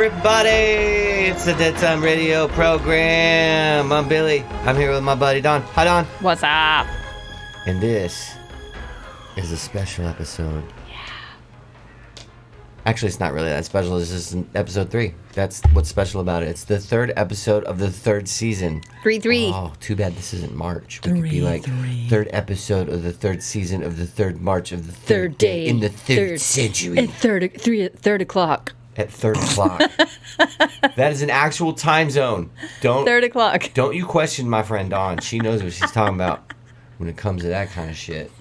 everybody? It's the Dead Time Radio program. I'm Billy. I'm here with my buddy Don. Hi, Don. What's up? And this is a special episode. Yeah. Actually, it's not really that special. This is episode 3. That's what's special about it. It's the 3rd episode of the 3rd season. 3-3. Oh, too bad this isn't March. We could be like 3rd episode of the 3rd season of the 3rd March of the 3rd day in the 3rd century. At 3 o'clock. At 3rd o'clock. That is an actual time zone. 3 o'clock. Don't you question my friend Dawn. She knows what she's talking about when it comes to that kind of shit.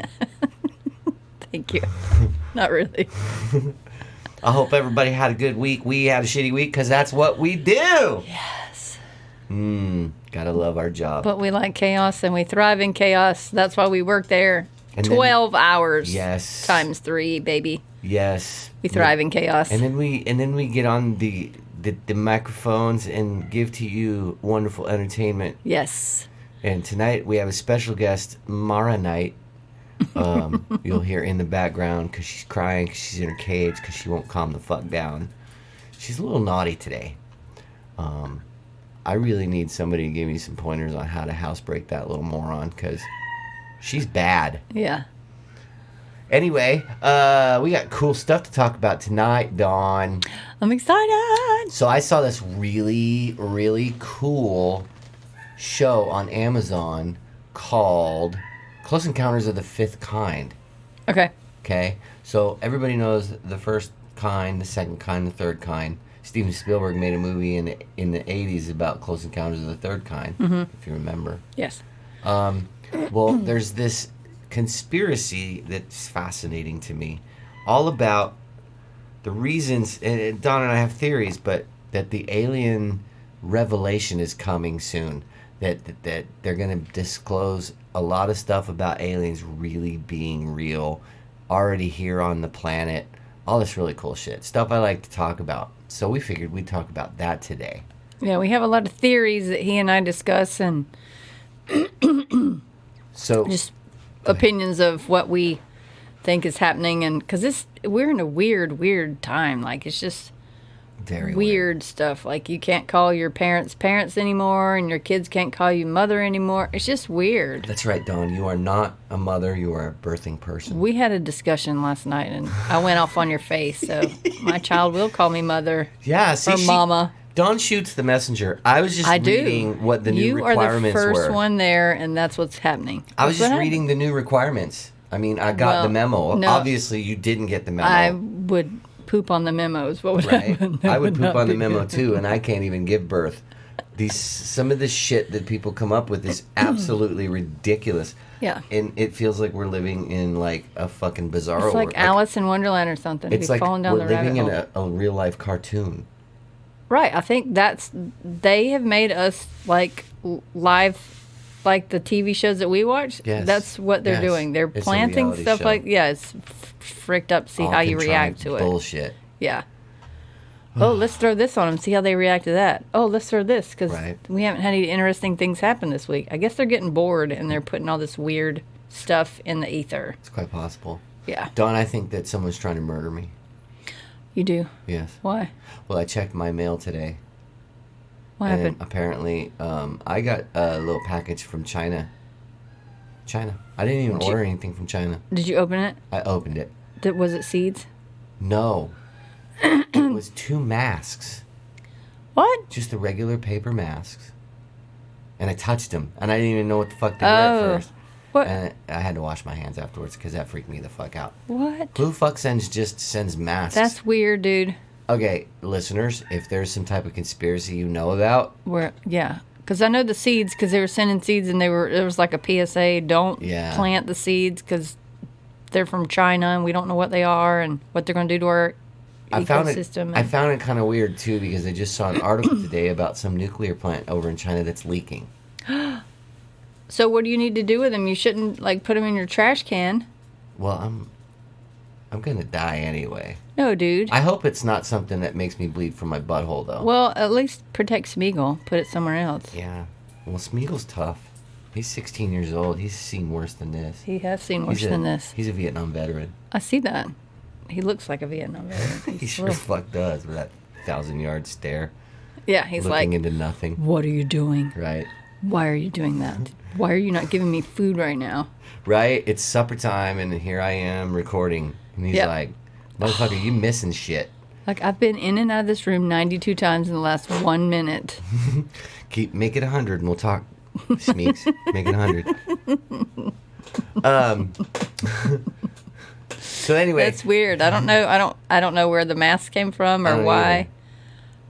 Thank you. Not really. I hope everybody had a good week. We had a shitty week because that's what we do. Yes. Gotta love our job. But we like chaos and we thrive in chaos. That's why we work there. And 12 hours. Yes. Times 3, baby. Yes. We thrive in chaos. And then we get on the microphones and give to you wonderful entertainment. Yes. And tonight we have a special guest, Mara Knight. You'll hear in the background because she's crying because she's in her cage because she won't calm the fuck down. She's a little naughty today. I really need somebody to give me some pointers on how to housebreak that little moron because she's bad. Yeah. Anyway, we got cool stuff to talk about tonight, Dawn. I'm excited. So I saw this really, really cool show on Amazon called Close Encounters of the Fifth Kind. Okay. Okay? So everybody knows the first kind, the second kind, the third kind. Steven Spielberg made a movie in the 80s about Close Encounters of the Third Kind, if you remember. Yes. Well, there's this conspiracy that's fascinating to me, all about the reasons, and Don and I have theories, but that the alien revelation is coming soon, that they're going to disclose a lot of stuff about aliens really being real, already here on the planet, all this really cool shit, stuff I like to talk about. So we figured we'd talk about that today. Yeah, we have a lot of theories that he and I discuss and So just opinions of what we think is happening, and because we're in a weird time. Like, it's just very weird stuff. Like, you can't call your parents anymore, and your kids can't call you mother anymore. It's just weird. That's right, Dawn. You are not a mother. You are a birthing person. We had a discussion last night, and I went off on your face. So my child will call me mother. Yeah, see, or mama. Dawn shoots the messenger. I was just reading what the new requirements were. You are the first one there, and that's what's happening. I was just reading the new requirements. I mean, I got the memo. No, obviously, you didn't get the memo. I would poop on the memos. What would happen? I would poop on the memo, too, and I can't even give birth. Some of the shit that people come up with is absolutely ridiculous. Yeah. And it feels like we're living in, like, a fucking bizarre world. It's like Alice in Wonderland or something. It's like falling down we're the living in rabbit a real-life cartoon. Right. I think they have made us like live, like the TV shows that we watch. Yes. That's what they're doing. They're planting stuff show. It's fricked up. See how you react to it. Bullshit. Yeah. Oh, let's throw this on them. See how they react to that. Oh, let's throw this because we haven't had any interesting things happen this week. I guess they're getting bored and they're putting all this weird stuff in the ether. It's quite possible. Yeah. Dawn, I think that someone's trying to murder me. You do? Yes. Why? Well, I checked my mail today. What happened? Apparently, I got a little package from China. I didn't even order anything from China. Did you open it? I opened it. Was it seeds? No. It was 2 masks. What? Just the regular paper masks. And I touched them. And I didn't even know what the fuck they were at first. What? And I had to wash my hands afterwards because that freaked me the fuck out. What? Who the fuck sends masks? That's weird, dude. Okay, listeners, if there's some type of conspiracy you know about. Yeah. Because I know the seeds, because they were sending seeds and there was like a PSA, don't plant the seeds because they're from China and we don't know what they are and what they're going to do to our ecosystem. I found it kind of weird, too, because I just saw an article today about some nuclear plant over in China that's leaking. So what do you need to do with them? You shouldn't, put them in your trash can. Well, I'm going to die anyway. No, dude. I hope it's not something that makes me bleed from my butthole, though. Well, at least protect Smeagol. Put it somewhere else. Yeah. Well, Smeagol's tough. He's 16 years old. He's seen worse than this. He has seen worse than this. He's a Vietnam veteran. I see that. He looks like a Vietnam veteran. He sure as fuck does with that 1,000-yard stare. Yeah, he's looking into nothing. What are you doing? Right. Why are you doing that? Why are you not giving me food right now? Right? It's supper time, and here I am recording. And he's like, motherfucker, you missing shit. Like, I've been in and out of this room 92 times in the last 1 minute. Make it 100, and we'll talk. Smeeks, make it 100. So anyway, that's weird. I don't know. I don't know where the mask came from or why, either.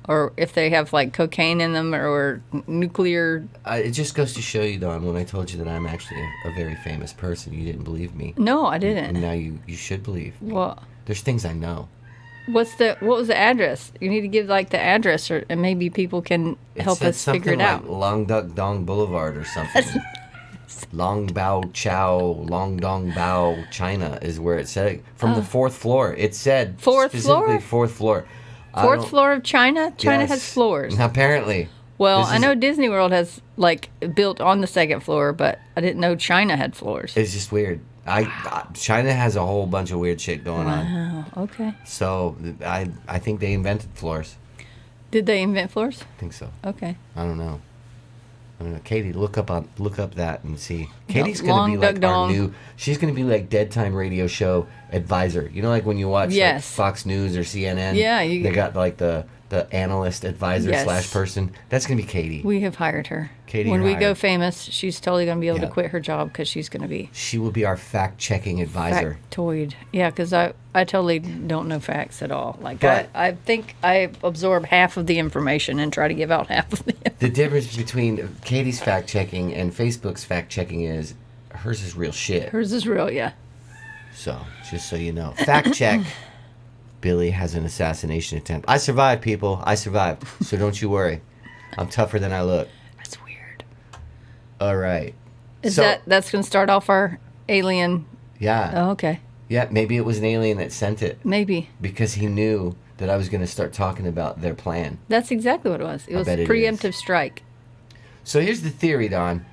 Or if they have like cocaine in them or nuclear. It just goes to show you, Dawn. When I told you that I'm actually a very famous person, you didn't believe me. No, I didn't. And now you should believe me. Well, there's things I know. What was the address? You need to give like the address, and maybe people can help us figure it out. Like Long Duck Dong Boulevard or something. Long Bao Chow, Long Dong Bao, China is where it said. From the 4th floor. It said specifically 4th floor. 4th floor of China? China has floors. Apparently. Well, I know Disney World has like built on the 2nd floor, but I didn't know China had floors. It's just weird. China has a whole bunch of weird shit going on. Wow, okay. So I think they invented floors. Did they invent floors? I think so. Okay. I don't know. Katie, look up that and see. Katie's gonna be like our new. She's gonna be like dead time radio show advisor. You know, like when you watch like Fox News or CNN. Yeah, they got like the analyst advisor / person. That's gonna be Katie. We have hired her. Katie, when we go famous, she's totally gonna be able to quit her job because she's gonna be. She will be our fact checking advisor. Factoid. Yeah, because I totally don't know facts at all. Like I think I absorb half of the information and try to give out half of the information. The difference between Katie's fact checking and Facebook's fact checking is hers is real shit. Hers is real, yeah. So just so you know, fact check. Billy has an assassination attempt. I survived, people. I survived. So don't you worry. I'm tougher than I look. That's weird. All right. That's going to start off our alien? Yeah. Oh, okay. Yeah, maybe it was an alien that sent it. Maybe. Because he knew that I was going to start talking about their plan. That's exactly what it was. It was a preemptive strike. So here's the theory, Don.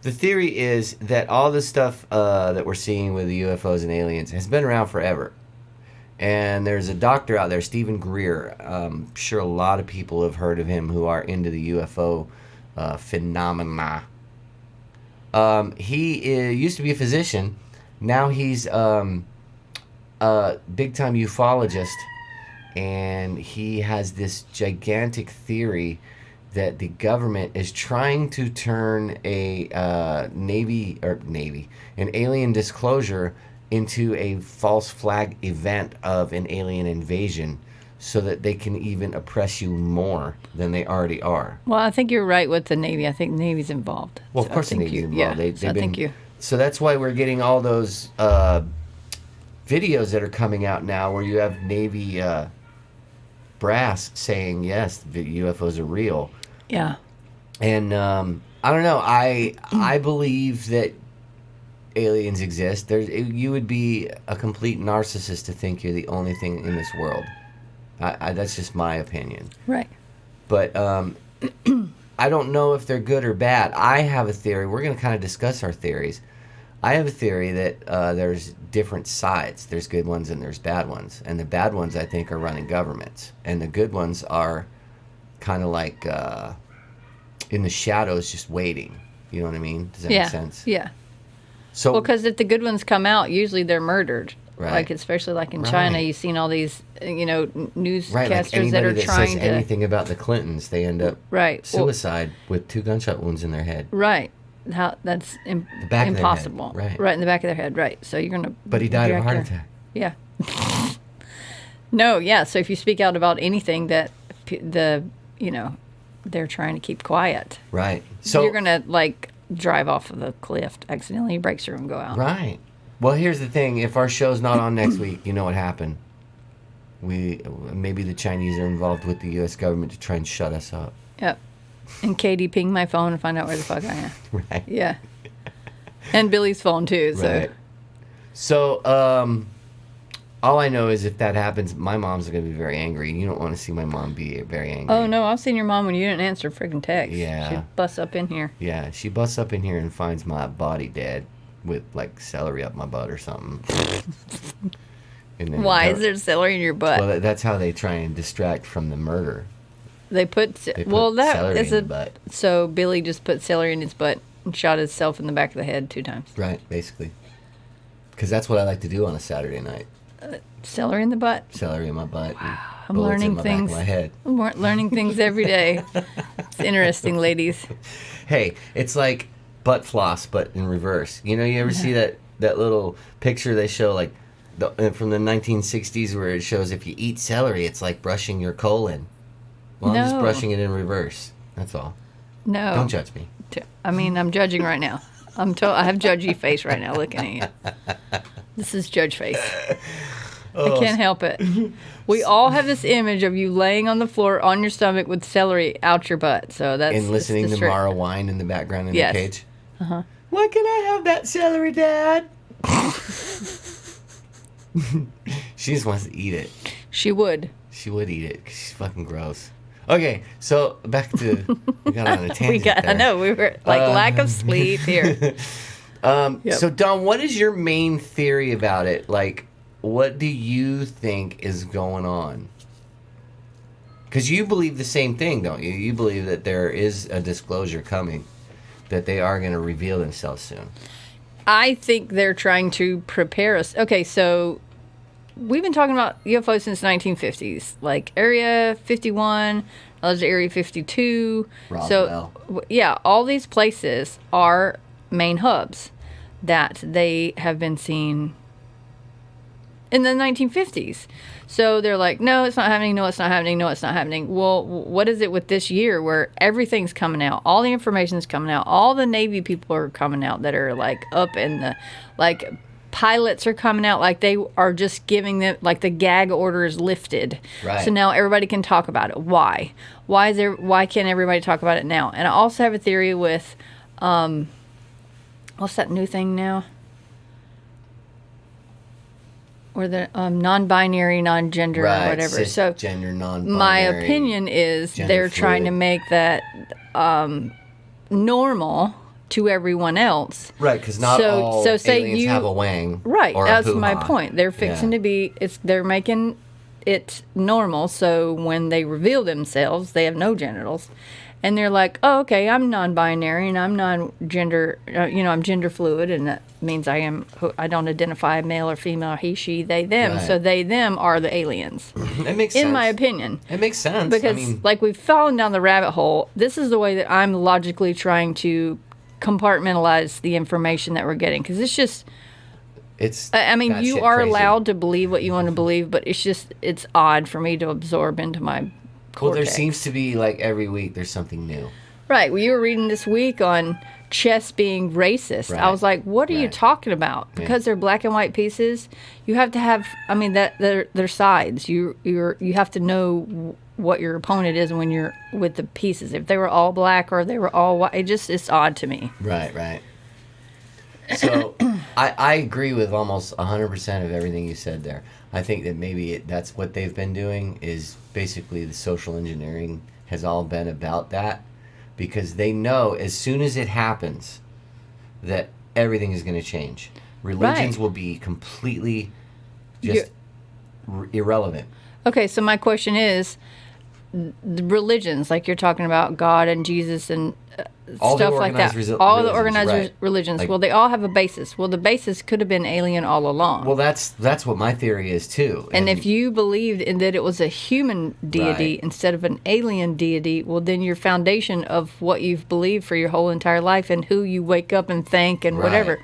The theory is that all the stuff that we're seeing with the UFOs and aliens has been around forever. And there's a doctor out there, Stephen Greer. I'm sure a lot of people have heard of him who are into the UFO phenomena. He used to be a physician. Now he's a big-time ufologist. And he has this gigantic theory that the government is trying to turn an alien disclosure into a false flag event of an alien invasion so that they can even oppress you more than they already are. Well, I think you're right with the Navy. I think the Navy's involved. Well, of course the Navy's involved. Yeah, So that's why we're getting all those videos that are coming out now where you have Navy brass saying, yes, the UFOs are real. Yeah. And I don't know. I believe that aliens exist. You would be a complete narcissist to think you're the only thing in this world. That's just my opinion. Right. But I don't know if they're good or bad. I have a theory. We're going to kind of discuss our theories. I have a theory that there's different sides. There's good ones and there's bad ones. And the bad ones, I think, are running governments. And the good ones are kind of like in the shadows just waiting. You know what I mean? Does that make sense? Yeah. So, well, because if the good ones come out, usually they're murdered. Right. Like, especially like in China, you've seen all these, newscasters like that are that trying says to... anything about the Clintons, they end up suicide with 2 gunshot wounds in their head. Right. That's impossible. Right in the back of their head. Right. So you're going to... But he died of a heart attack. Yeah. No, yeah. So if you speak out about anything that they're trying to keep quiet. Right. So you're going to, drive off of the cliff accidentally, break through and go out. Right. Well, here's the thing. If our show's not on next week, you know what happened. Maybe the Chinese are involved with the U.S. government to try and shut us up. Yep. And Katie pinged my phone and find out where the fuck I am. Right. Yeah. And Billy's phone, too. So. Right. So, all I know is if that happens, my mom's going to be very angry. You don't want to see my mom be very angry. Oh, no. I've seen your mom when you didn't answer friggin' text. Yeah. She busts up in here. Yeah. She busts up in here and finds my body dead with, celery up my butt or something. Why is there celery in your butt? Well, that's how they try and distract from the murder. They put celery in the butt. So Billy just put celery in his butt and shot himself in the back of the head 2 times. Right, basically. Because that's what I like to do on a Saturday night. Celery in the butt? Celery in my butt. Wow. I'm learning things. Back of my head. I'm learning things every day. It's interesting, ladies. Hey, it's like butt floss, but in reverse. You ever see that little picture they show, like, from the 1960s, where it shows if you eat celery, it's like brushing your colon. Well, I'm just brushing it in reverse. That's all. No. Don't judge me. I mean, I'm judging right now. I have judgy face right now looking at you. This is judge face. I can't help it. We all have this image of you laying on the floor on your stomach with celery out your butt. So that's and listening to Mara whine in the background in the cage. Uh-huh. Why can I have that celery, Dad? She just wants to eat it. She would. She would eat it because she's fucking gross. Okay, so back to we got on a tangent. I know we were like lack of sleep here. So Don, what is your main theory about it? Like, what do you think is going on? Because you believe the same thing, don't you? You believe that there is a disclosure coming, that they are going to reveal themselves soon. I think they're trying to prepare us. Okay, so we've been talking about UFOs since the 1950s, like Area 51, there's Area 52. Roswell. So, yeah, all these places are main hubs that they have been seen in the 1950s. So they're like, no, it's not happening, no, it's not happening, no, it's not happening. Well, what is it with this year where everything's coming out? All the information's coming out. All the Navy people are coming out that are like up in the, like, pilots are coming out, like they are just giving them, like the gag order is lifted. Right. So now everybody can talk about it. Why? Why can't everybody talk about it now? And I also have a theory with, what's that new thing now? Or the non-binary, non-gender, right, or whatever. So gender, non-binary. My opinion is they're trying to make that normal to everyone else. Right, because not all aliens have a wang. Right, or that's a my point. They're fixing to be. They're making it normal. So when they reveal themselves, they have no genitals. And they're like, oh, okay, I'm non-binary and I'm non-gender, I'm gender fluid, and that means I don't identify male or female, he, she, they, them. Right. So they, them are the aliens. It makes sense. In my opinion. It makes sense. Because, like, we've fallen down the rabbit hole. This is the way that I'm logically trying to compartmentalize the information that we're getting. Because it's just... you are crazy. Allowed to believe what you want to believe, but it's odd for me to absorb into my... Well, there seems to be, like, every week there's something new. Right. Well, you were reading this week on chess being racist. Right. I was like, what are you talking about? Because they're black and white pieces, you have to have, that they're sides. You have to know what your opponent is when you're with the pieces. If they were all black or they were all white, it's odd to me. Right. So I agree with almost 100% of everything you said there. I think that maybe that's what they've been doing, is basically the social engineering has all been about that, because they know as soon as it happens that everything is going to change. Religions will be completely just irrelevant. Okay, so my question is, the religions, like you're talking about God and Jesus and stuff like that. All the organized religions. Well, they all have a basis. Well, the basis could have been alien all along. Well, that's what my theory is too. And if you believed in that it was a human deity instead of an alien deity, well, then your foundation of what you've believed for your whole entire life and who you wake up and think and whatever,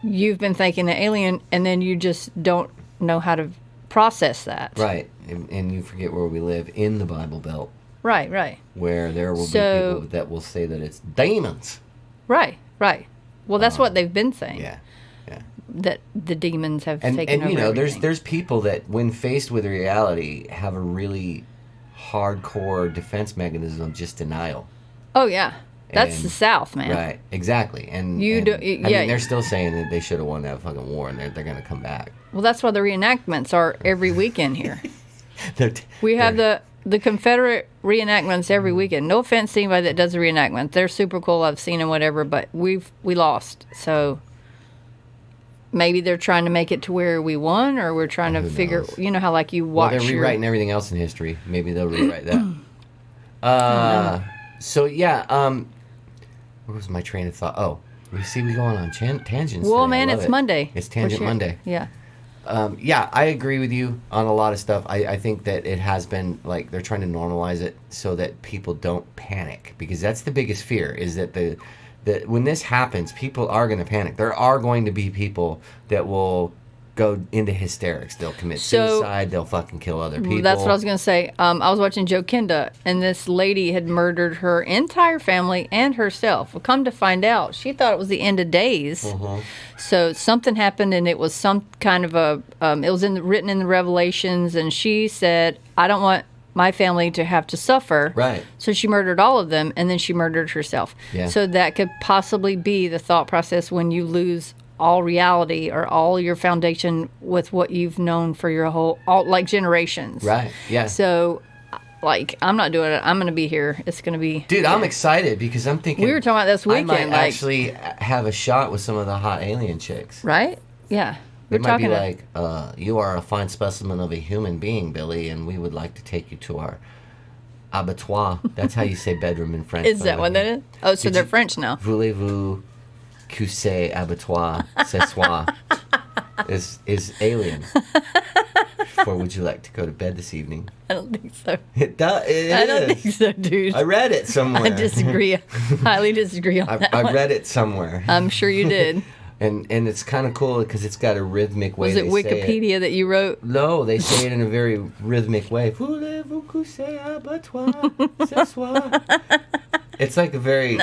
you've been thinking an alien, and then you just don't know how to process that. Right. And you forget where we live in the Bible Belt. Right. Where there will be people that will say that it's demons. Right. Well, that's what they've been saying. Yeah. That the demons have taken over. And there's people that, when faced with reality, have a really hardcore defense mechanism of just denial. Oh yeah. That's the South, man. Right, exactly. And they're still saying that they should have won that fucking war, and they're going to come back. Well, that's why the reenactments are every weekend here. We have the Confederate reenactments every weekend. No offense to anybody that does the reenactment. They're super cool. I've seen them, whatever, but we lost. So maybe they're trying to make it to where we won, or we're trying to figure. Knows? You know how like you watch. Well, they're rewriting everything else in history. Maybe they'll rewrite that. So yeah. Where was my train of thought? Oh, we go on tangents. Well, today. man, it's Monday. It's Tangent Monday. Yeah. Yeah, I agree with you on a lot of stuff. I think that it has been like they're trying to normalize it so that people don't panic, because that's the biggest fear, is that that when this happens, people are going to panic. There are going to be people that will go into hysterics. They'll commit suicide. They'll fucking kill other people. That's what I was going to say. I was watching Joe Kenda, and this lady had murdered her entire family and herself. Well, come to find out, she thought it was the end of days. So something happened, and it was some kind of a. It was written in the Revelations, and she said, "I don't want my family to have to suffer." Right. So she murdered all of them, and then she murdered herself. Yeah. So that could possibly be the thought process when you lose all reality or all your foundation with what you've known for your like generations. Right. Yeah. So, like, I'm not doing it. I'm going to be here. It's going to be. Dude, I'm excited because I'm thinking. We were talking about this weekend. I might actually have a shot with some of the hot alien chicks. Right? Yeah. They might be like, you are a fine specimen of a human being, Billy, and we would like to take you to our abattoir. That's how you say bedroom in French. Is that what that is? Oh, so they're French now. Voulez-vous coucher abattoir ce soir? is alien. Or would you like to go to bed this evening? I don't think so. It does. I don't think so, dude. I read it somewhere. I disagree. Highly disagree on that. I read it somewhere. I'm sure you did. And it's kind of cool because it's got a rhythmic way. Was it Wikipedia that you wrote? No, they say it in a very rhythmic way. Voulez-vous coucher abattoir ce soir? It's like a very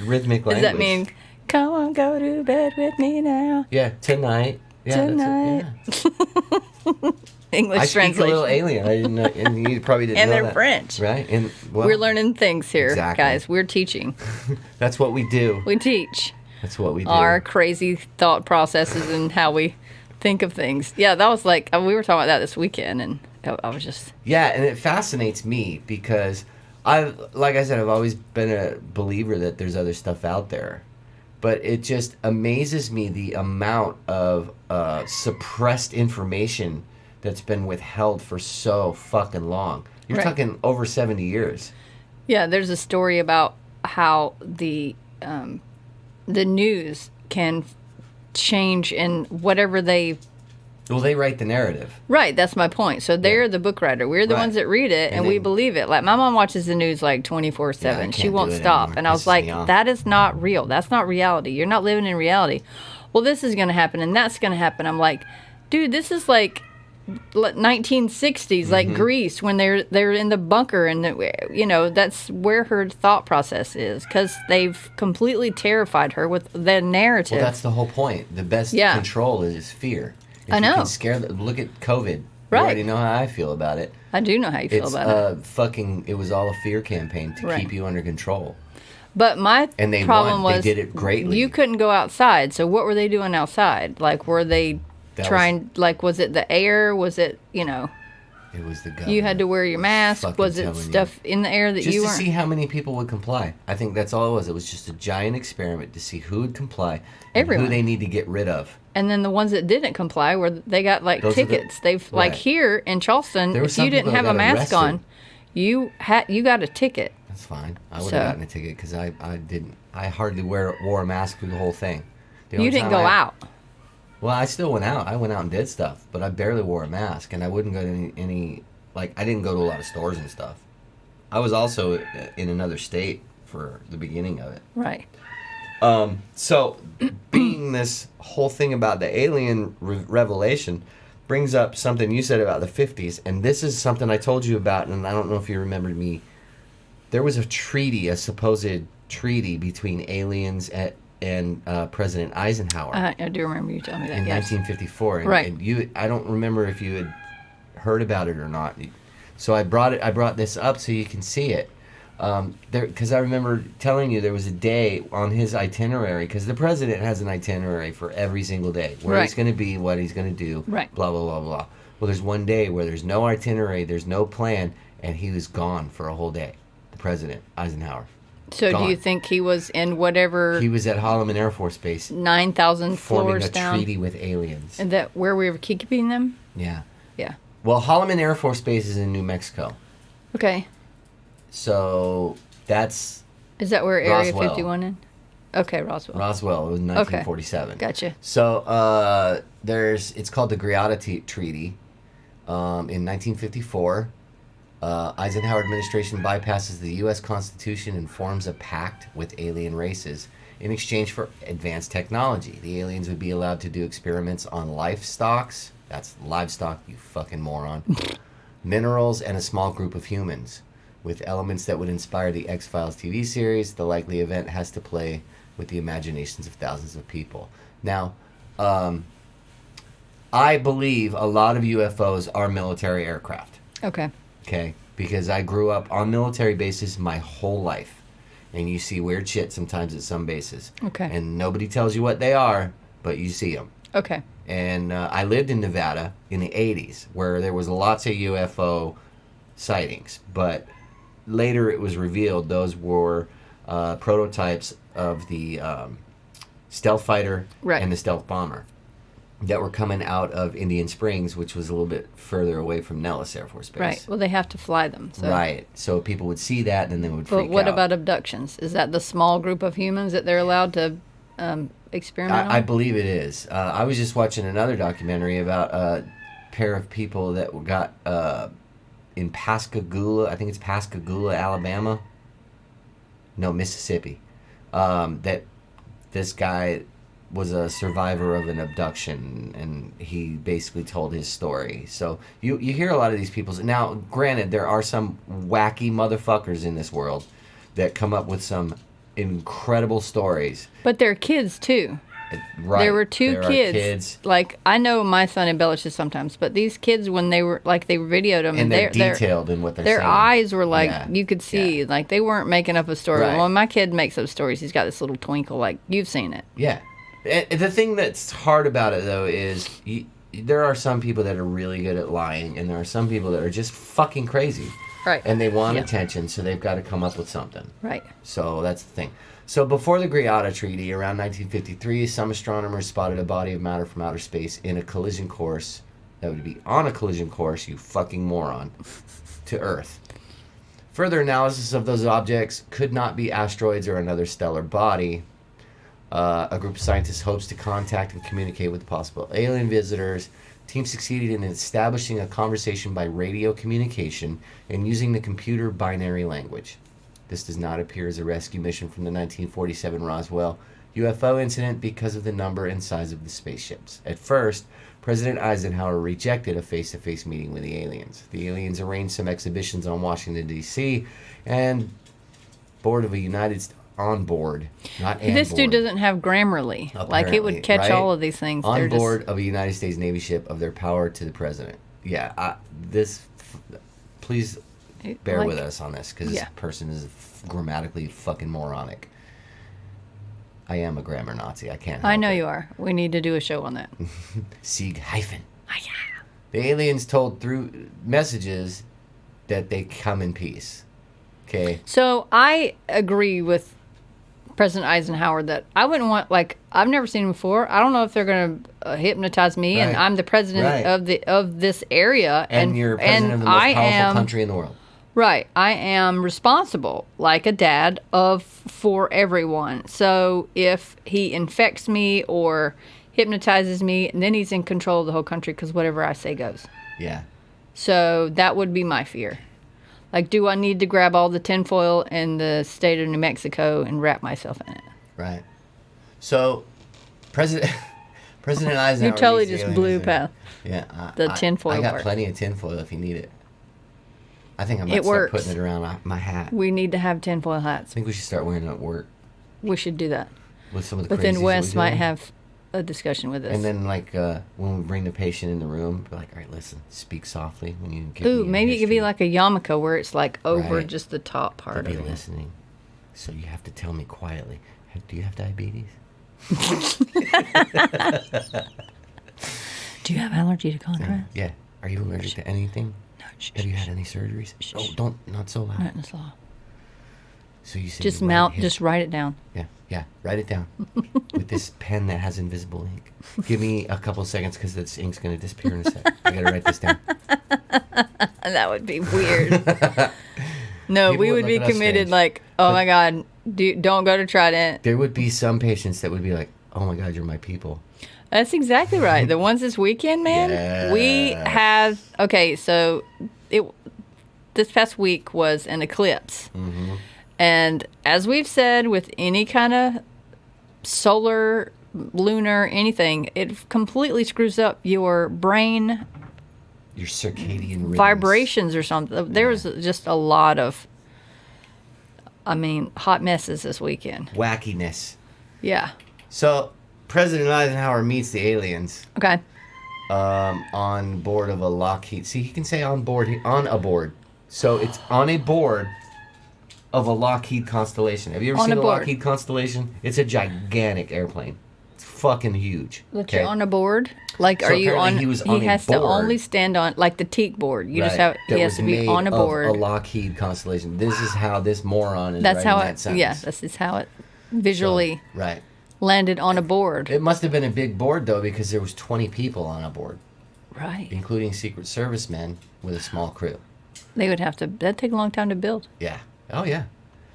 rhythmic language. Does that mean, come on, go to bed with me now? Yeah, tonight. Yeah, tonight. That's it, yeah. English translation. I speak a little alien. I didn't know, and you probably didn't and know they're that. French. Right? And we're learning things here, exactly. guys. We're teaching. That's what we do. We teach. That's what we do. Our crazy thought processes and how we think of things. Yeah, that was like, we were talking about that this weekend, and I was just... Yeah, and it fascinates me because, like I said, I've always been a believer that there's other stuff out there. But it just amazes me the amount of suppressed information that's been withheld for so fucking long. You're talking over 70 years. Yeah, there's a story about how the news can change in whatever they... Well, they write the narrative. Right, that's my point. So they're the book writer. We're the ones that read it, and we believe it. Like, my mom watches the news like 24/7. She won't stop. Anymore. And I was like, that is not real. That's not reality. You're not living in reality. Well, this is going to happen, and that's going to happen. I'm like, dude, this is like 1960s, like Greece, when they're in the bunker, and that's where her thought process is, because they've completely terrified her with the narrative. Well, that's the whole point. The best control is fear. If I know. You can scare look at COVID. Right. You already know how I feel about it. I do know how you feel about it. It was all a fear campaign to keep you under control. But my problem was they did it greatly. You couldn't go outside. So what were they doing outside? Like, were they was it the air? Was it, It was the government. You had to wear your mask. Was it stuff in the air that you weren't? Just to see how many people would comply. I think that's all it was. It was just a giant experiment to see who would comply and who they need to get rid of. And then the ones that didn't comply they got tickets. Like here in Charleston, if you didn't have a mask on, you got a ticket. That's fine. I would have gotten a ticket because I didn't. I hardly wore a mask through the whole thing. You didn't go out. Well, I still went out. I went out and did stuff, but I barely wore a mask, and I wouldn't go to any I didn't go to a lot of stores and stuff. I was also in another state for the beginning of it. Right. So, being this whole thing about the alien revelation brings up something you said about the 50s, and this is something I told you about, and I don't know if you remembered me. There was a supposed treaty between aliens and President Eisenhower. I do remember you telling me that. In 1954. And I don't remember if you had heard about it or not. So I brought this up so you can see it. Because I remember telling you there was a day on his itinerary, because the president has an itinerary for every single day, where he's going to be, what he's going to do, blah, blah, blah, blah. Well, there's one day where there's no itinerary, there's no plan, and he was gone for a whole day, the president, Eisenhower. So gone. do you think he was in whatever... He was at Holloman Air Force Base. 9,000 floors down? Forming a treaty with aliens. And that where we were keeping them? Yeah. Yeah. Well, Holloman Air Force Base is in New Mexico. Okay. So that's... Is that where Area Roswell. 51 is? Okay, Roswell. Roswell. It was 1947. Okay. Gotcha. So it's called the Greada Treaty. In 1954, Eisenhower administration bypasses the U.S. Constitution and forms a pact with alien races in exchange for advanced technology. The aliens would be allowed to do experiments on livestock. That's livestock, you fucking moron. Minerals, and a small group of humans. With elements that would inspire the X-Files TV series, the likely event has to play with the imaginations of thousands of people. Now, I believe a lot of UFOs are military aircraft. Okay, because I grew up on military bases my whole life. And you see weird shit sometimes at some bases. Okay. And nobody tells you what they are, but you see them. Okay. And I lived in Nevada in the 80s, where there was lots of UFO sightings. But later it was revealed those were prototypes of the stealth fighter and the stealth bomber that were coming out of Indian Springs, which was a little bit further away from Nellis Air Force Base. Right. Well, they have to fly them. So. Right. So people would see that and then they would freak out. But what about abductions? Is that the small group of humans that they're allowed to experiment on? I believe it is. I was just watching another documentary about a pair of people that got in Pascagoula. I think it's Pascagoula, Alabama. No, Mississippi. That this guy was a survivor of an abduction, and he basically told his story. So you hear a lot of these people. Now, granted, there are some wacky motherfuckers in this world that come up with some incredible stories. But they're kids, too. Right. There were two kids. Like, I know my son embellishes sometimes, but these kids, when they were, like, they videoed them. And they're detailed in what they're saying. Their eyes were, like, you could see. Like, they weren't making up a story. Right. When my kid makes up stories, he's got this little twinkle, like, you've seen it. Yeah. And the thing that's hard about it, though, is there are some people that are really good at lying, and there are some people that are just fucking crazy. Right. And they want attention, so they've got to come up with something. Right. So that's the thing. So before the Greada Treaty, around 1953, some astronomers spotted a body of matter from outer space in a collision course. That would be on a collision course, you fucking moron, to Earth. Further analysis of those objects could not be asteroids or another stellar body. A group of scientists hopes to contact and communicate with possible alien visitors. Team succeeded in establishing a conversation by radio communication and using the computer binary language. This does not appear as a rescue mission from the 1947 Roswell UFO incident because of the number and size of the spaceships. At first, President Eisenhower rejected a face-to-face meeting with the aliens. The aliens arranged some exhibitions on Washington, D.C., and on board, not and This board. dude doesn't have Grammarly. Apparently, like, it would catch right? all of these things. On board of a United States Navy ship of their power to the president. Yeah, please bear with us on this, because this person is grammatically fucking moronic. I am a grammar Nazi. I can't help I know it. you are. We need to do a show on that. Sieg hyphen. The aliens told through messages that they come in peace. Okay. So I agree with President Eisenhower that I wouldn't want, like, I've never seen him before. I don't know if they're going to hypnotize me, and I'm the president of this area, and you're president of the most powerful country in the world. Right. I am responsible, like a dad, for everyone. So if he infects me or hypnotizes me, then he's in control of the whole country, because whatever I say goes. Yeah. So that would be my fear. Like, do I need to grab all the tinfoil in the state of New Mexico and wrap myself in it? Right. So, President Eisenhower... You totally just blew past the tinfoil I got part. plenty of tinfoil if you need it. I think I might start putting it around my hat. We need to have tinfoil hats. I think we should start wearing it at work. We should do that. With some of the But then Wes might have a discussion with us. And then, like, when we bring the patient in the room, be like, all right, listen, speak softly when you give me maybe it could be like a yarmulke where it's, like, over just the top part They'll of be it. listening. So you have to tell me quietly, do you have diabetes? Do you have allergy to contrast? Yeah. Are you allergic to anything? No. Have you had any surgeries? Oh, not so loud. Not in the law. So you said just write it down. Yeah, write it down with this pen that has invisible ink. Give me a couple seconds because this ink's going to disappear in a sec. I got to write this down. That would be weird. No, People we would be committed. strange. Like, oh my God, don't go to Trident. There would be some patients that would be like, oh my God, you're my people. That's exactly right. The ones this weekend, man. Yes. We have so this past week was an eclipse. Mm-hmm. And as we've said, with any kind of solar, lunar, anything, it completely screws up your brain, your circadian rhythms. vibrations or something. There was just a lot of, hot messes this weekend. Wackiness. Yeah. So President Eisenhower meets the aliens. Okay. On board of a Lockheed. See, he can say on a board. So it's on a board of a Lockheed Constellation. Have you ever seen a Lockheed Constellation? It's a gigantic airplane. It's fucking huge. But you're on a board? Like, so are you on? He has to only stand on, like the teak board. You just have. He has to be on a board. A Lockheed Constellation. This is how this moron is writing that sentence. Yeah, this is how it visually right. landed on a board. It must have been a big board, though, because there was 20 people on a board. Right. Including Secret Service men with a small crew. They would have to. That'd take a long time to build. Yeah. Oh, yeah.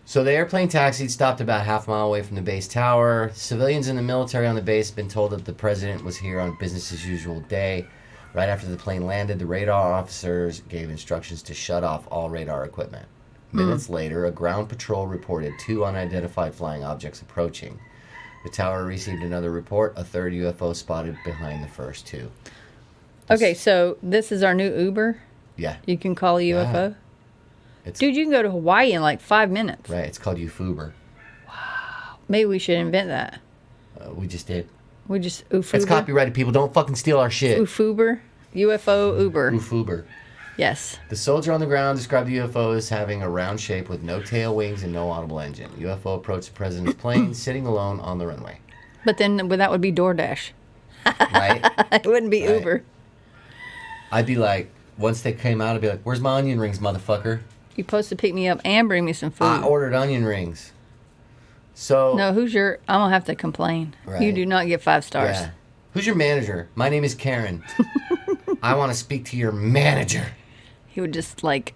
So the airplane taxied, stopped about half a mile away from the base tower. Civilians and the military on the base have been told that the president was here on business as usual day. Right after the plane landed, the radar officers gave instructions to shut off all radar equipment. Minutes later, a ground patrol reported 2 unidentified flying objects approaching. The tower received another report, a third UFO spotted behind the first 2. Okay, so this is our new Uber? Yeah. You can call a UFO? Yeah. Dude, you can go to Hawaii in like 5 minutes. Right, it's called UFOber. Wow. Maybe we should invent that. We just did. We just UFOber? It's copyrighted, people. Don't fucking steal our shit. UFOber? UFO Uber. UFOber. Yes. The soldier on the ground described the UFO as having a round shape with no tail, wings, and no audible engine. UFO approached the president's plane, sitting alone on the runway. But then that would be DoorDash. Right? It wouldn't be Uber. I'd be like, once they came out, I'd be like, where's my onion rings, motherfucker? You're supposed to pick me up and bring me some food. I ordered onion rings. So no, I'm going to have to complain. Right. You do not get 5 stars. Yeah. Who's your manager? My name is Karen. I want to speak to your manager. He would just like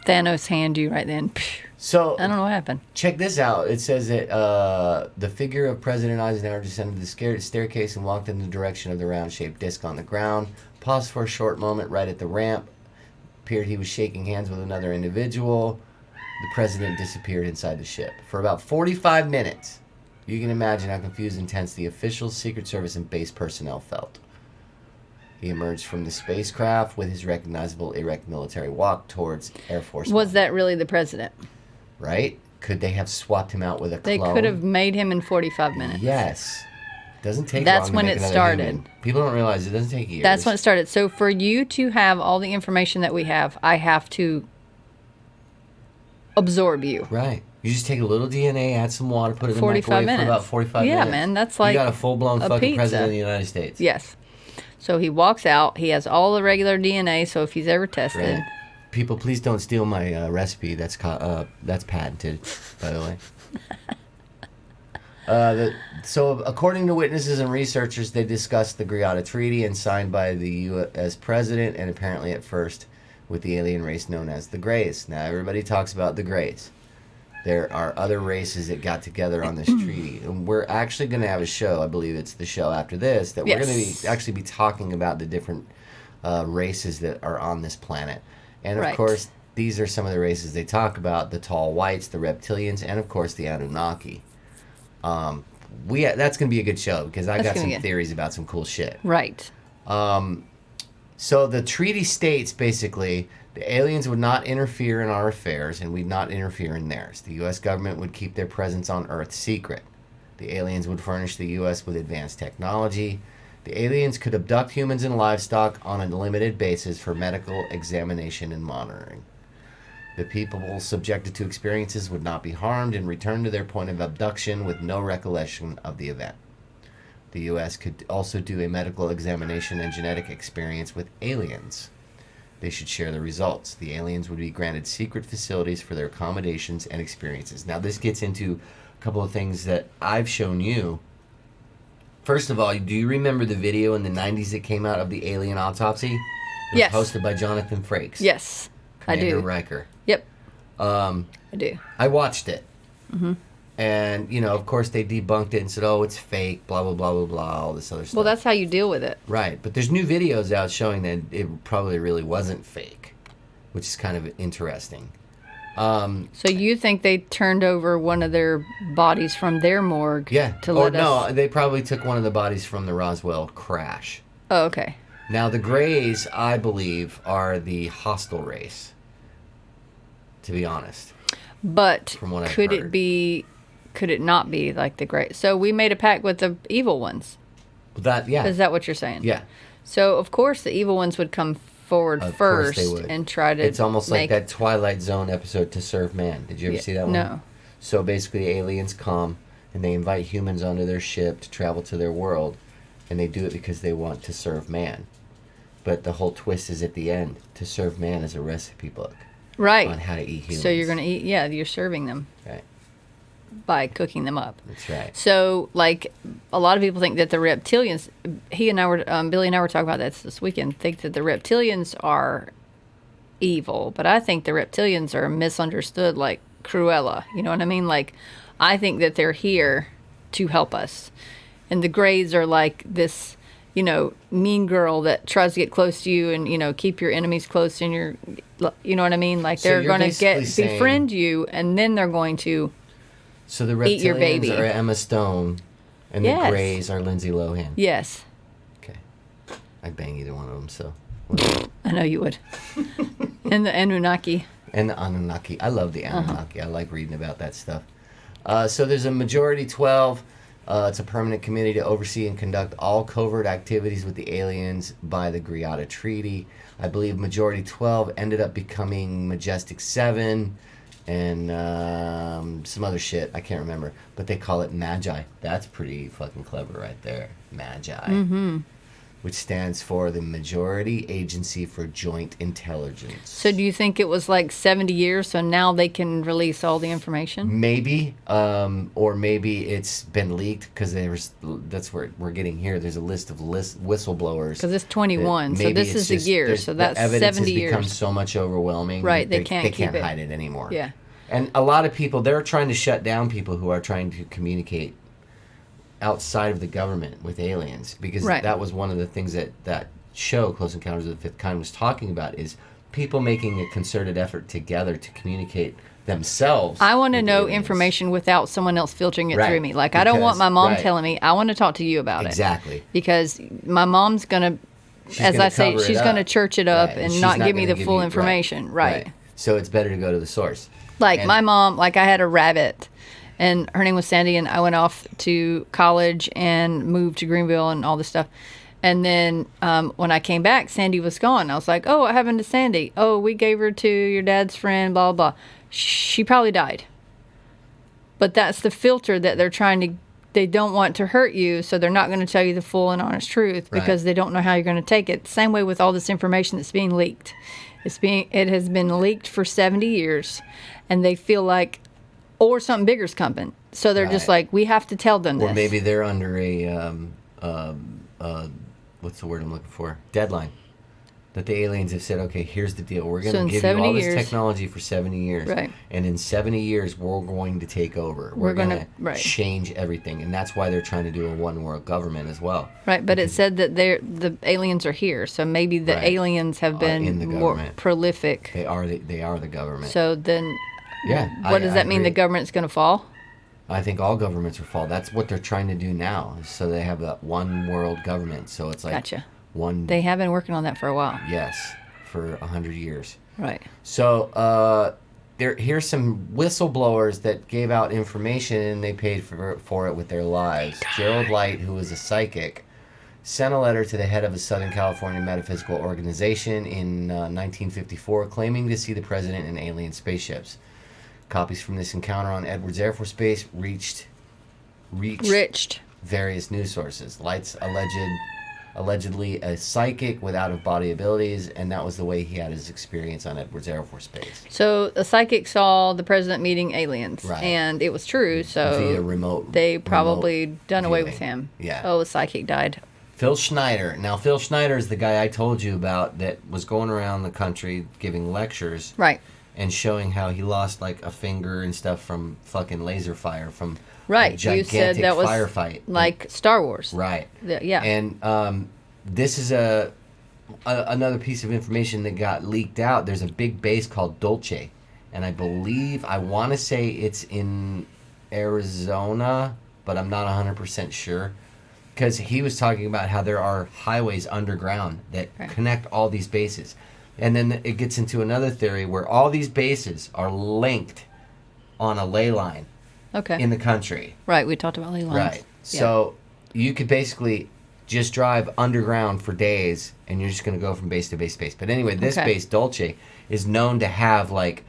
Thanos hand you right then. So I don't know what happened. Check this out. It says that the figure of President Eisenhower descended the staircase and walked in the direction of the round-shaped disc on the ground. Paused for a short moment right at the ramp. Appeared he was shaking hands with another individual. The president disappeared inside the ship. For about 45 minutes, you can imagine how confused and tense the officials, Secret Service, and base personnel felt. He emerged from the spacecraft with his recognizable erect military walk towards Air Force One. Was that really the president? Right? Could they have swapped him out with a clone? They could have made him in 45 minutes. Yes. Doesn't take That's long when to make it another started. Human. People don't realize it doesn't take years. That's when it started. So for you to have all the information that we have, I have to absorb you. Right. You just take a little DNA, add some water, put it in the 45 microwave minutes. for about 45 minutes. Yeah, man, that's like you got a full-blown fucking pizza. president of the United States. Yes. So he walks out. He has all the regular DNA, so if he's ever tested. Right. People, please don't steal my recipe. That's patented, by the way. So, according to witnesses and researchers, they discussed the Greada Treaty and signed by the U.S. president, and apparently at first with the alien race known as the Greys. Now, everybody talks about the Greys. There are other races that got together on this treaty, and we're actually going to have a show. I believe it's the show after this that we're going to actually be talking about the different races that are on this planet, and of course, these are some of the races they talk about: the tall whites, the reptilians, and of course, the Anunnaki. That's going to be a good show because I got some theories about some cool shit. Right. So the treaty states basically the aliens would not interfere in our affairs and we'd not interfere in theirs. The U.S. government would keep their presence on Earth secret. The aliens would furnish the U.S. with advanced technology. The aliens could abduct humans and livestock on a limited basis for medical examination and monitoring. The people subjected to experiences would not be harmed and return to their point of abduction with no recollection of the event. The U.S. could also do a medical examination and genetic experience with aliens. They should share the results. The aliens would be granted secret facilities for their accommodations and experiences. Now, this gets into a couple of things that I've shown you. First of all, do you remember the video in the 90s that came out of the alien autopsy? It was yes. hosted by Jonathan Frakes. Yes, Commander I do. Riker. Yep. I do. I watched it. Mm-hmm. And, of course, they debunked it and said, oh, it's fake, blah, blah, blah, blah, blah, all this other stuff. Well, that's how you deal with it. Right. But there's new videos out showing that it probably really wasn't fake, which is kind of interesting. So you think they turned over one of their bodies from their morgue? Yeah. To let us... No, they probably took one of the bodies from the Roswell crash. Oh, okay. Now, the Greys, I believe, are the hostile race, to be honest. But from what I've could heard. Could it not be like the Greys? So we made a pact with the evil ones. Yeah. Is that what you're saying? Yeah. So, of course, the evil ones would come forward first and try to It's almost like that Twilight Zone episode, To Serve Man. Did you ever see that one? No. So basically, aliens come and they invite humans onto their ship to travel to their world, and they do it because they want to serve man. But the whole twist is at the end. To Serve Man is a recipe book. Right. On how to eat humans. So you're going to eat, you're serving them. Right. By cooking them up. That's right. So, like, a lot of people think that the reptilians, Billy and I were talking about this weekend, think that the reptilians are evil, but I think the reptilians are misunderstood, like Cruella. You know what I mean? Like, I think that they're here to help us. And the Greys are like this, mean girl that tries to get close to you and, keep your enemies close in your, you know what I mean? Like, they're going to befriend you, and then they're going to so the reptilians are Emma Stone, and the Greys are Lindsay Lohan. Yes. Okay. I'd bang either one of them, so. I know you would. And the Anunnaki. And the Anunnaki. I love the Anunnaki. I like reading about that stuff. So there's a majority 12. It's a permanent committee to oversee and conduct all covert activities with the aliens by the Greada Treaty. I believe majority 12 ended up becoming Majestic 7. And some other shit. I can't remember. But they call it Magi. That's pretty fucking clever right there. Magi. Mm-hmm. Which stands for the Majority Agency for Joint Intelligence. So do you think it was like 70 years, so now they can release all the information? Maybe. Or maybe it's been leaked, because that's where we're getting here. There's a list of whistleblowers. Because it's 21, so this is a year, so that's 70 years. The evidence has become so much overwhelming. Right, they can't hide it anymore. Yeah. And a lot of people, they're trying to shut down people who are trying to communicate outside of the government with aliens, because that was one of the things that show Close Encounters of the Fifth Kind was talking about, is people making a concerted effort together to communicate themselves. I want to know information without someone else filtering it through me. Like, I don't want my mom telling me. I want to talk to you about it. Exactly. Because my mom's going to, as I say, she's going to church it up and not give me the full information. Right. So it's better to go to the source. Like, my mom, like, I had a rabbit, and her name was Sandy, and I went off to college and moved to Greenville and all this stuff. And then when I came back, Sandy was gone. I was like, oh, what happened to Sandy? Oh, we gave her to your dad's friend, blah, blah, blah. She probably died. But that's the filter that they're trying to, they don't want to hurt you, so they're not going to tell you the full and honest truth because they don't know how you're going to take it. Same way with all this information that's being leaked. It has been leaked for 70 years, and they feel like, or something bigger's coming. So they're just like, we have to tell them this. Or maybe they're under a, what's the word I'm looking for? Deadline. That the aliens have said, okay, here's the deal. We're going to give you all this technology for 70 years. Right. And in 70 years, we're going to take over. We're going to change everything. And that's why they're trying to do a one-world government as well. Right, but it said that the aliens are here. So maybe the aliens have been more prolific. They are the government. So then, what does that mean? The government's going to fall? I think all governments will fall. That's what they're trying to do now. So they have that one world government. So it's like... Gotcha. They have been working on that for a while. Yes, for 100 years. Right. So here's some whistleblowers that gave out information, and they paid for it with their lives. Gerald Light, who was a psychic, sent a letter to the head of a Southern California metaphysical organization in 1954 claiming to see the president in alien spaceships. Copies from this encounter on Edwards Air Force Base reached various news sources. Light's alleged allegedly a psychic with out-of-body abilities, and that was the way he had his experience on Edwards Air Force Base. So a psychic saw the president meeting aliens, Right. And it was true. So via remote, they probably done away viewing. with him. Yeah. Oh, a psychic died. Phil Schneider. Now, Phil Schneider is the guy I told you about that was going around the country giving lectures. Right. And showing how he lost like a finger and stuff from fucking laser fire from right. a gigantic you said that was firefight. Like Star Wars. Right. Yeah. And this is another piece of information that got leaked out. There's a big base called Dolce. And I want to say it's in Arizona, but I'm not 100% sure. Because he was talking about how there are highways underground that connect all these bases. And then it gets into another theory where all these bases are linked on a ley line in the country. Right, we talked about ley lines. Right. So you could basically just drive underground for days and you're just going to go from base to base to base. But anyway, this base, Dolce, is known to have like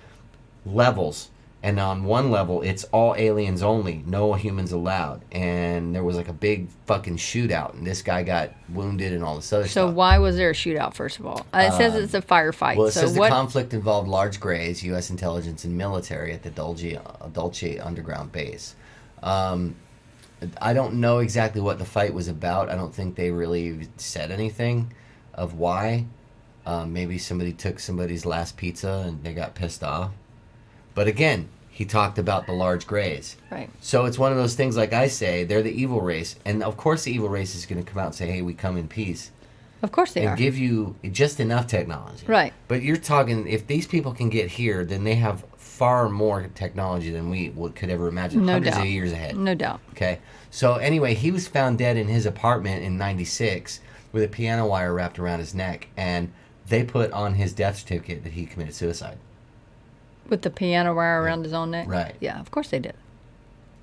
levels. And on one level, it's all aliens only, no humans allowed. And there was like a big fucking shootout, and this guy got wounded and all this other stuff. So why was there a shootout, first of all? It says it's a firefight. Well, it says the conflict involved large grays, U.S. intelligence, and military at the Dolce underground base. I don't know exactly what the fight was about. I don't think they really said anything of why. Maybe somebody took somebody's last pizza and they got pissed off. But again, he talked about the large grays. Right. So it's one of those things, like I say, they're the evil race. And of course the evil race is going to come out and say, hey, we come in peace. Of course they are. And give you just enough technology. Right. But you're talking, if these people can get here, then they have far more technology than we could ever imagine. No Hundreds doubt. of years ahead. No doubt. Okay. So anyway, he was found dead in his apartment in 96 with a piano wire wrapped around his neck. And they put on his death certificate that he committed suicide. With the piano wire around his own neck? Right. Yeah, of course they did.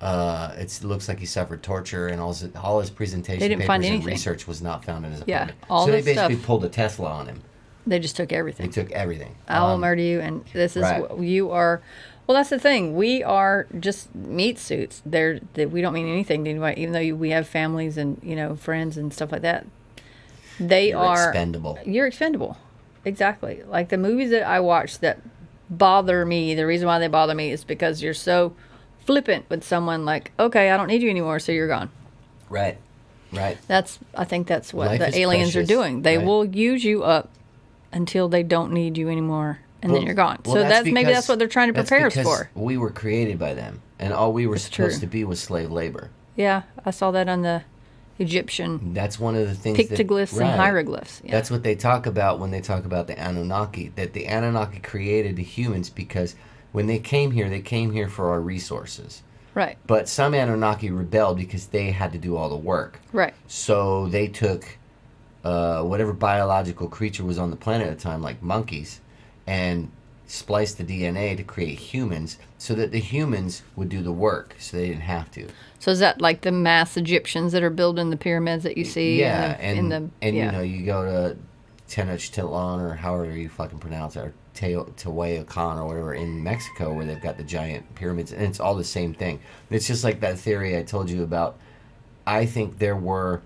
It looks like he suffered torture, and all his presentation They didn't papers find and anything. research was not found in his Yeah, apartment. all so they this basically stuff. pulled a Tesla on him. They just took everything. They took everything. I will murder you, and this is Right. what you are. Well, that's the thing. We are just meat suits. We don't mean anything to anybody, even though we have families and friends and stuff like that. You're expendable. You're expendable. Exactly. Like the movies that I watch that bother me. The reason why they bother me is because you're so flippant with someone. Like, okay, I don't need you anymore, so you're gone. Right. Right. I think that's what Life the is aliens precious, are doing. They right? will use you up until they don't need you anymore, and then you're gone. Well, So maybe because- that's what they're trying to prepare us because for. we were created by them, and all we were supposed true. to be was slave labor. Yeah, I saw that on the Egyptian That's one of the things pictoglyphs that, and hieroglyphs. Yeah. That's what they talk about when they talk about the Anunnaki, that the Anunnaki created the humans because when they came here for our resources. right. But some Anunnaki rebelled because they had to do all the work. Right. So they took whatever biological creature was on the planet at the time, like monkeys, and spliced the DNA to create humans so that the humans would do the work so they didn't have to. So is that like the mass Egyptians that are building the pyramids that you see? Yeah, yeah. You go to Tenochtitlan or however you fucking pronounce it, or Teotihuacan or whatever in Mexico where they've got the giant pyramids, and it's all the same thing. It's just like that theory I told you about. I think there were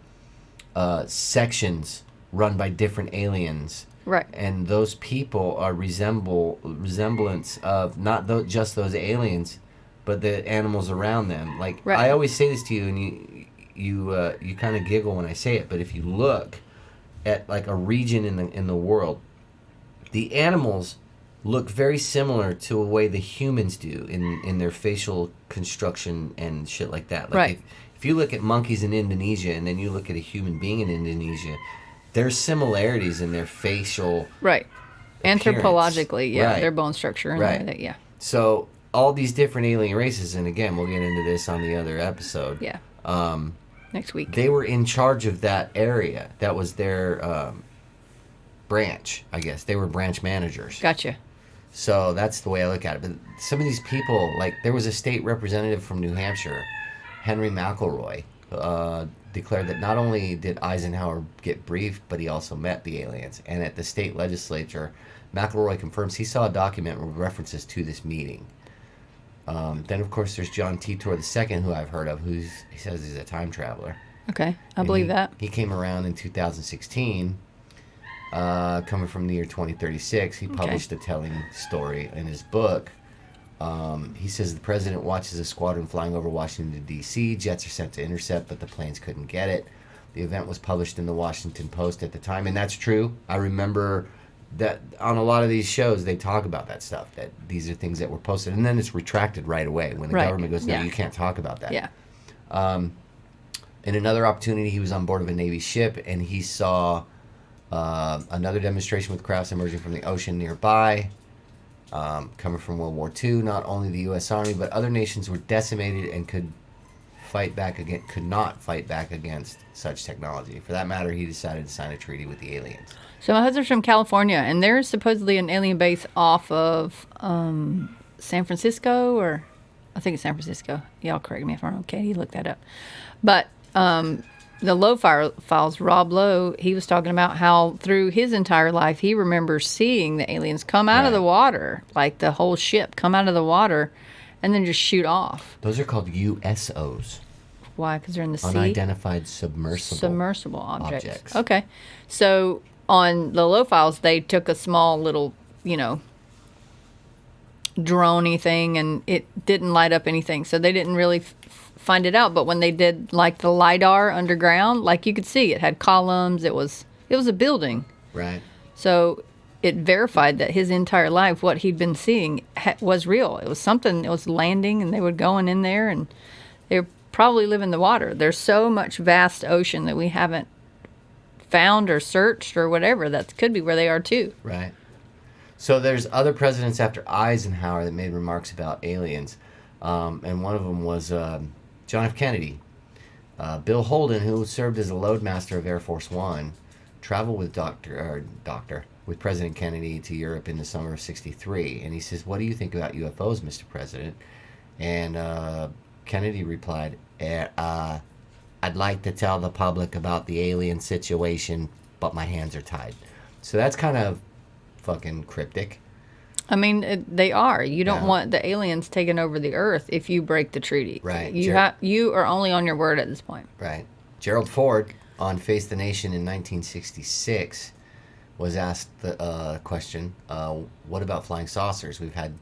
sections run by different aliens. Right. And those people are resemblance of not just those aliens, but the animals around them. Like Right. I always say this to you, and you kind of giggle when I say it. But if you look at like a region in the world, the animals look very similar to a way the humans do in their facial construction and shit like that. Like Right. If you look at monkeys in Indonesia and then you look at a human being in Indonesia, there's similarities in their facial Right. appearance. Anthropologically, yeah, Right. their bone structure and Right. everything. Yeah. So all these different alien races, and again, we'll get into this on the other episode. Yeah. Next week. They were in charge of that area. That was their branch, I guess. They were branch managers. Gotcha. So that's the way I look at it. But some of these people, like there was a state representative from New Hampshire, Henry McElroy, declared that not only did Eisenhower get briefed, but he also met the aliens. And at the state legislature, McElroy confirms he saw a document with references to this meeting. Then, of course, there's John Titor II, who I've heard of, he says he's a time traveler. Okay, I believe that. He came around in 2016, coming from the year 2036. He published a telling story in his book. He says the president watches a squadron flying over Washington, D.C. Jets are sent to intercept, but the planes couldn't get it. The event was published in the Washington Post at the time, and that's true. I remember that on a lot of these shows, they talk about that stuff, that these are things that were posted, and then it's retracted right away when the government goes, no, you can't talk about that. Yeah. In another opportunity, he was on board of a Navy ship, and he saw another demonstration with crafts emerging from the ocean nearby, coming from World War II. Not only the U.S. Army, but other nations were decimated and could not fight back against such technology. For that matter, he decided to sign a treaty with the aliens. So my husband's from California, and there's supposedly an alien base off of San Francisco, or I think it's San Francisco. Y'all correct me if I'm wrong. Katie, look that up. But the Low Files, Rob Lowe, he was talking about how through his entire life he remembers seeing the aliens come out of the water, like the whole ship come out of the water, and then just shoot off. Those are called USOs. Why? Because they're in the sea? Unidentified submersible objects. Okay. So on the Low Files, they took a small little, drone-y thing, and it didn't light up anything. So they didn't really find it out. But when they did, like, the LiDAR underground, like, you could see it had columns. It was a building. Right. So it verified that his entire life, what he'd been seeing was real. It was something. It was landing, and they were going in there, and they were probably live in the water. There's so much vast ocean that we haven't found or searched or whatever. That could be where they are too. Right. So there's other presidents after Eisenhower that made remarks about aliens, and one of them was John F. Kennedy. Bill Holden, who served as a loadmaster of Air Force One, traveled with with President Kennedy to Europe in the summer of '63, and he says, "What do you think about UFOs, Mr. President?" And Kennedy replied, "I'd like to tell the public about the alien situation, but my hands are tied." So that's kind of fucking cryptic. I mean, they are. You don't want the aliens taking over the earth if you break the treaty. Right. You are only on your word at this point. Right. Gerald Ford on Face the Nation in 1966 was asked the question, what about flying saucers? We've had...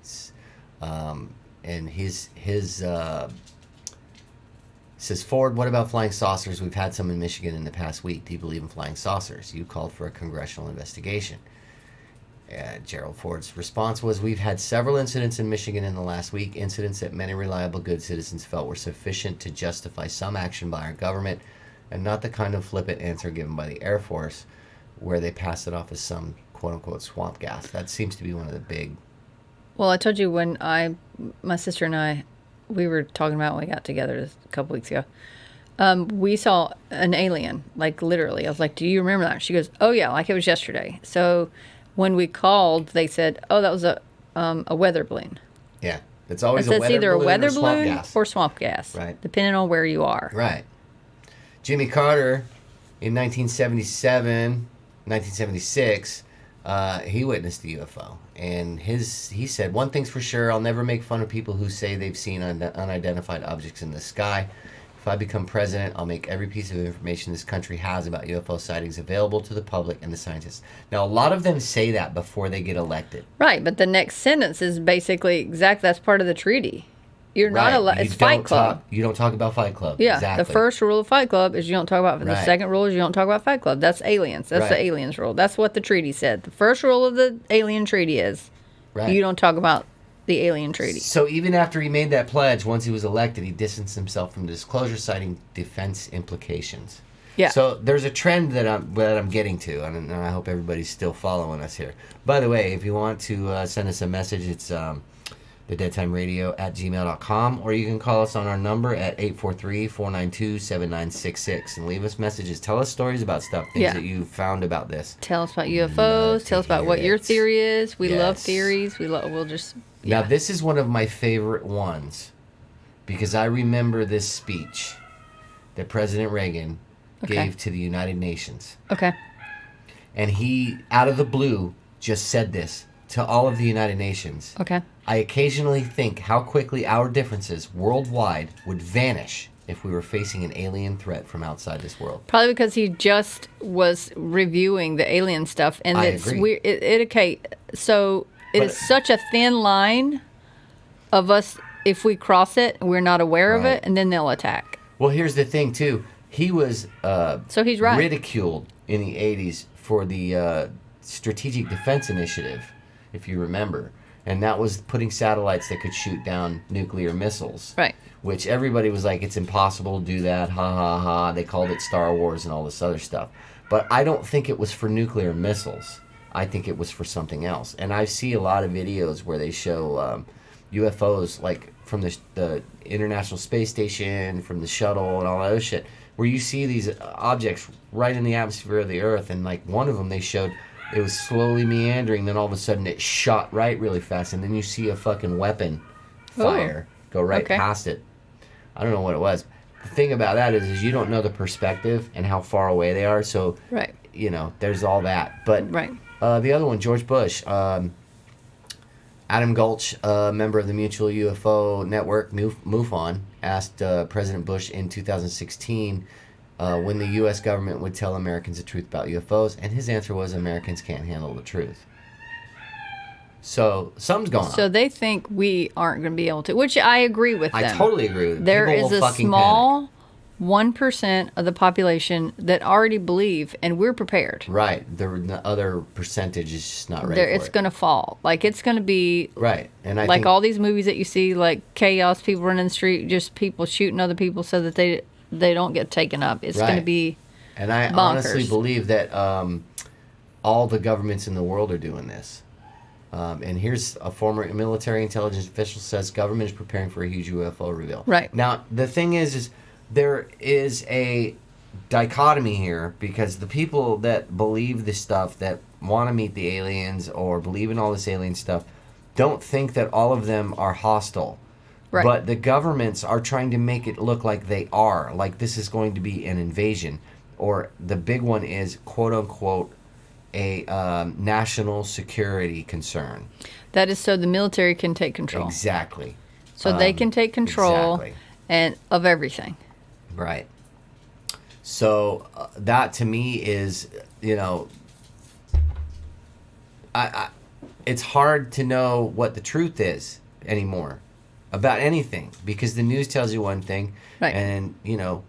and his says, Ford, what about flying saucers? We've had some in Michigan in the past week. Do you believe in flying saucers? You called for a congressional investigation. Gerald Ford's response was, we've had several incidents in Michigan in the last week, incidents that many reliable good citizens felt were sufficient to justify some action by our government, and not the kind of flippant answer given by the Air Force, where they pass it off as some quote-unquote swamp gas. That seems to be one of the big... Well, I told you when my sister and I, we were talking about when we got together a couple weeks ago. We saw an alien, like literally. I was like, do you remember that? She goes, oh, yeah, like it was yesterday. So when we called, they said, oh, that was a weather balloon. Yeah, it's always a weather balloon. It's either a weather balloon or swamp gas. Right. Depending on where you are. Right. Jimmy Carter in 1976, he witnessed the UFO. And he said, one thing's for sure, I'll never make fun of people who say they've seen unidentified objects in the sky. If I become president, I'll make every piece of information this country has about UFO sightings available to the public and the scientists. Now, a lot of them say that before they get elected. Right, but the next sentence is basically that's part of the treaty. You're not allowed. It's Fight Club. You don't talk about Fight Club. Yeah, exactly. The first rule of Fight Club is you don't talk about. The second rule is you don't talk about Fight Club. That's aliens. That's the aliens rule. That's what the treaty said. The first rule of the alien treaty is you don't talk about the alien treaty. So even after he made that pledge, once he was elected, he distanced himself from the disclosure, citing defense implications. Yeah. So there's a trend that I'm getting to, and I hope everybody's still following us here. By the way, if you want to send us a message, it's thedeadtimeradio@gmail.com, or you can call us on our number at 843-492-7966 and leave us messages. Tell us stories about stuff, things that you found about this. Tell us about UFOs. Tell us about what your theory is. We love theories. We'll just... Now, this is one of my favorite ones because I remember this speech that President Reagan gave to the United Nations. Okay. And he, out of the blue, just said this to all of the United Nations. Okay. I occasionally think how quickly our differences worldwide would vanish if we were facing an alien threat from outside this world. Probably because he just was reviewing the alien stuff, and I agree. Okay, so it is such a thin line of us. If we cross it, we're not aware of it, and then they'll attack. Well, here's the thing too. He was so he's right. ridiculed in the 80s for the Strategic Defense Initiative, if you remember. And that was putting satellites that could shoot down nuclear missiles. Right. Which everybody was like, it's impossible to do that, ha ha ha. They called it Star Wars and all this other stuff. But I don't think it was for nuclear missiles. I think it was for something else. And I see a lot of videos where they show UFOs, like from the International Space Station, from the shuttle and all that other shit, where you see these objects right in the atmosphere of the Earth. And like one of them they showed, it was slowly meandering, then all of a sudden it shot right really fast, and then you see a fucking weapon fire go right past it. I don't know what it was. The thing about that is you don't know the perspective and how far away they are, so you know, there's all that. But the other one, George Bush, Adam Gulch, a member of the Mutual UFO Network, MUFON, asked President Bush in 2016 when the U.S. government would tell Americans the truth about UFOs, and his answer was Americans can't handle the truth. So something's going on. So they think we aren't going to be able to, which I agree with them. I totally agree with them. There is a small 1% of the population that already believe, and we're prepared. Right. The other percentage is just not ready for it. It's going to fall. Like, it's going to be... Right. And I like think, all these movies that you see, like chaos, people running the street, just people shooting other people so that they don't get taken up. It's going to be And I honestly believe that all the governments in the world are doing this. And here's a former military intelligence official says government is preparing for a huge UFO reveal. Right. Now, the thing is there is a dichotomy here, because the people that believe this stuff, that want to meet the aliens or believe in all this alien stuff, don't think that all of them are hostile. Right. But the governments are trying to make it look like they are, like this is going to be an invasion. Or the big one is, quote unquote, a national security concern. That is so the military can take control. Exactly. So they can take control and of everything. Right. So that to me is, you know, it's hard to know what the truth is anymore about anything, because the news tells you one thing, and you know,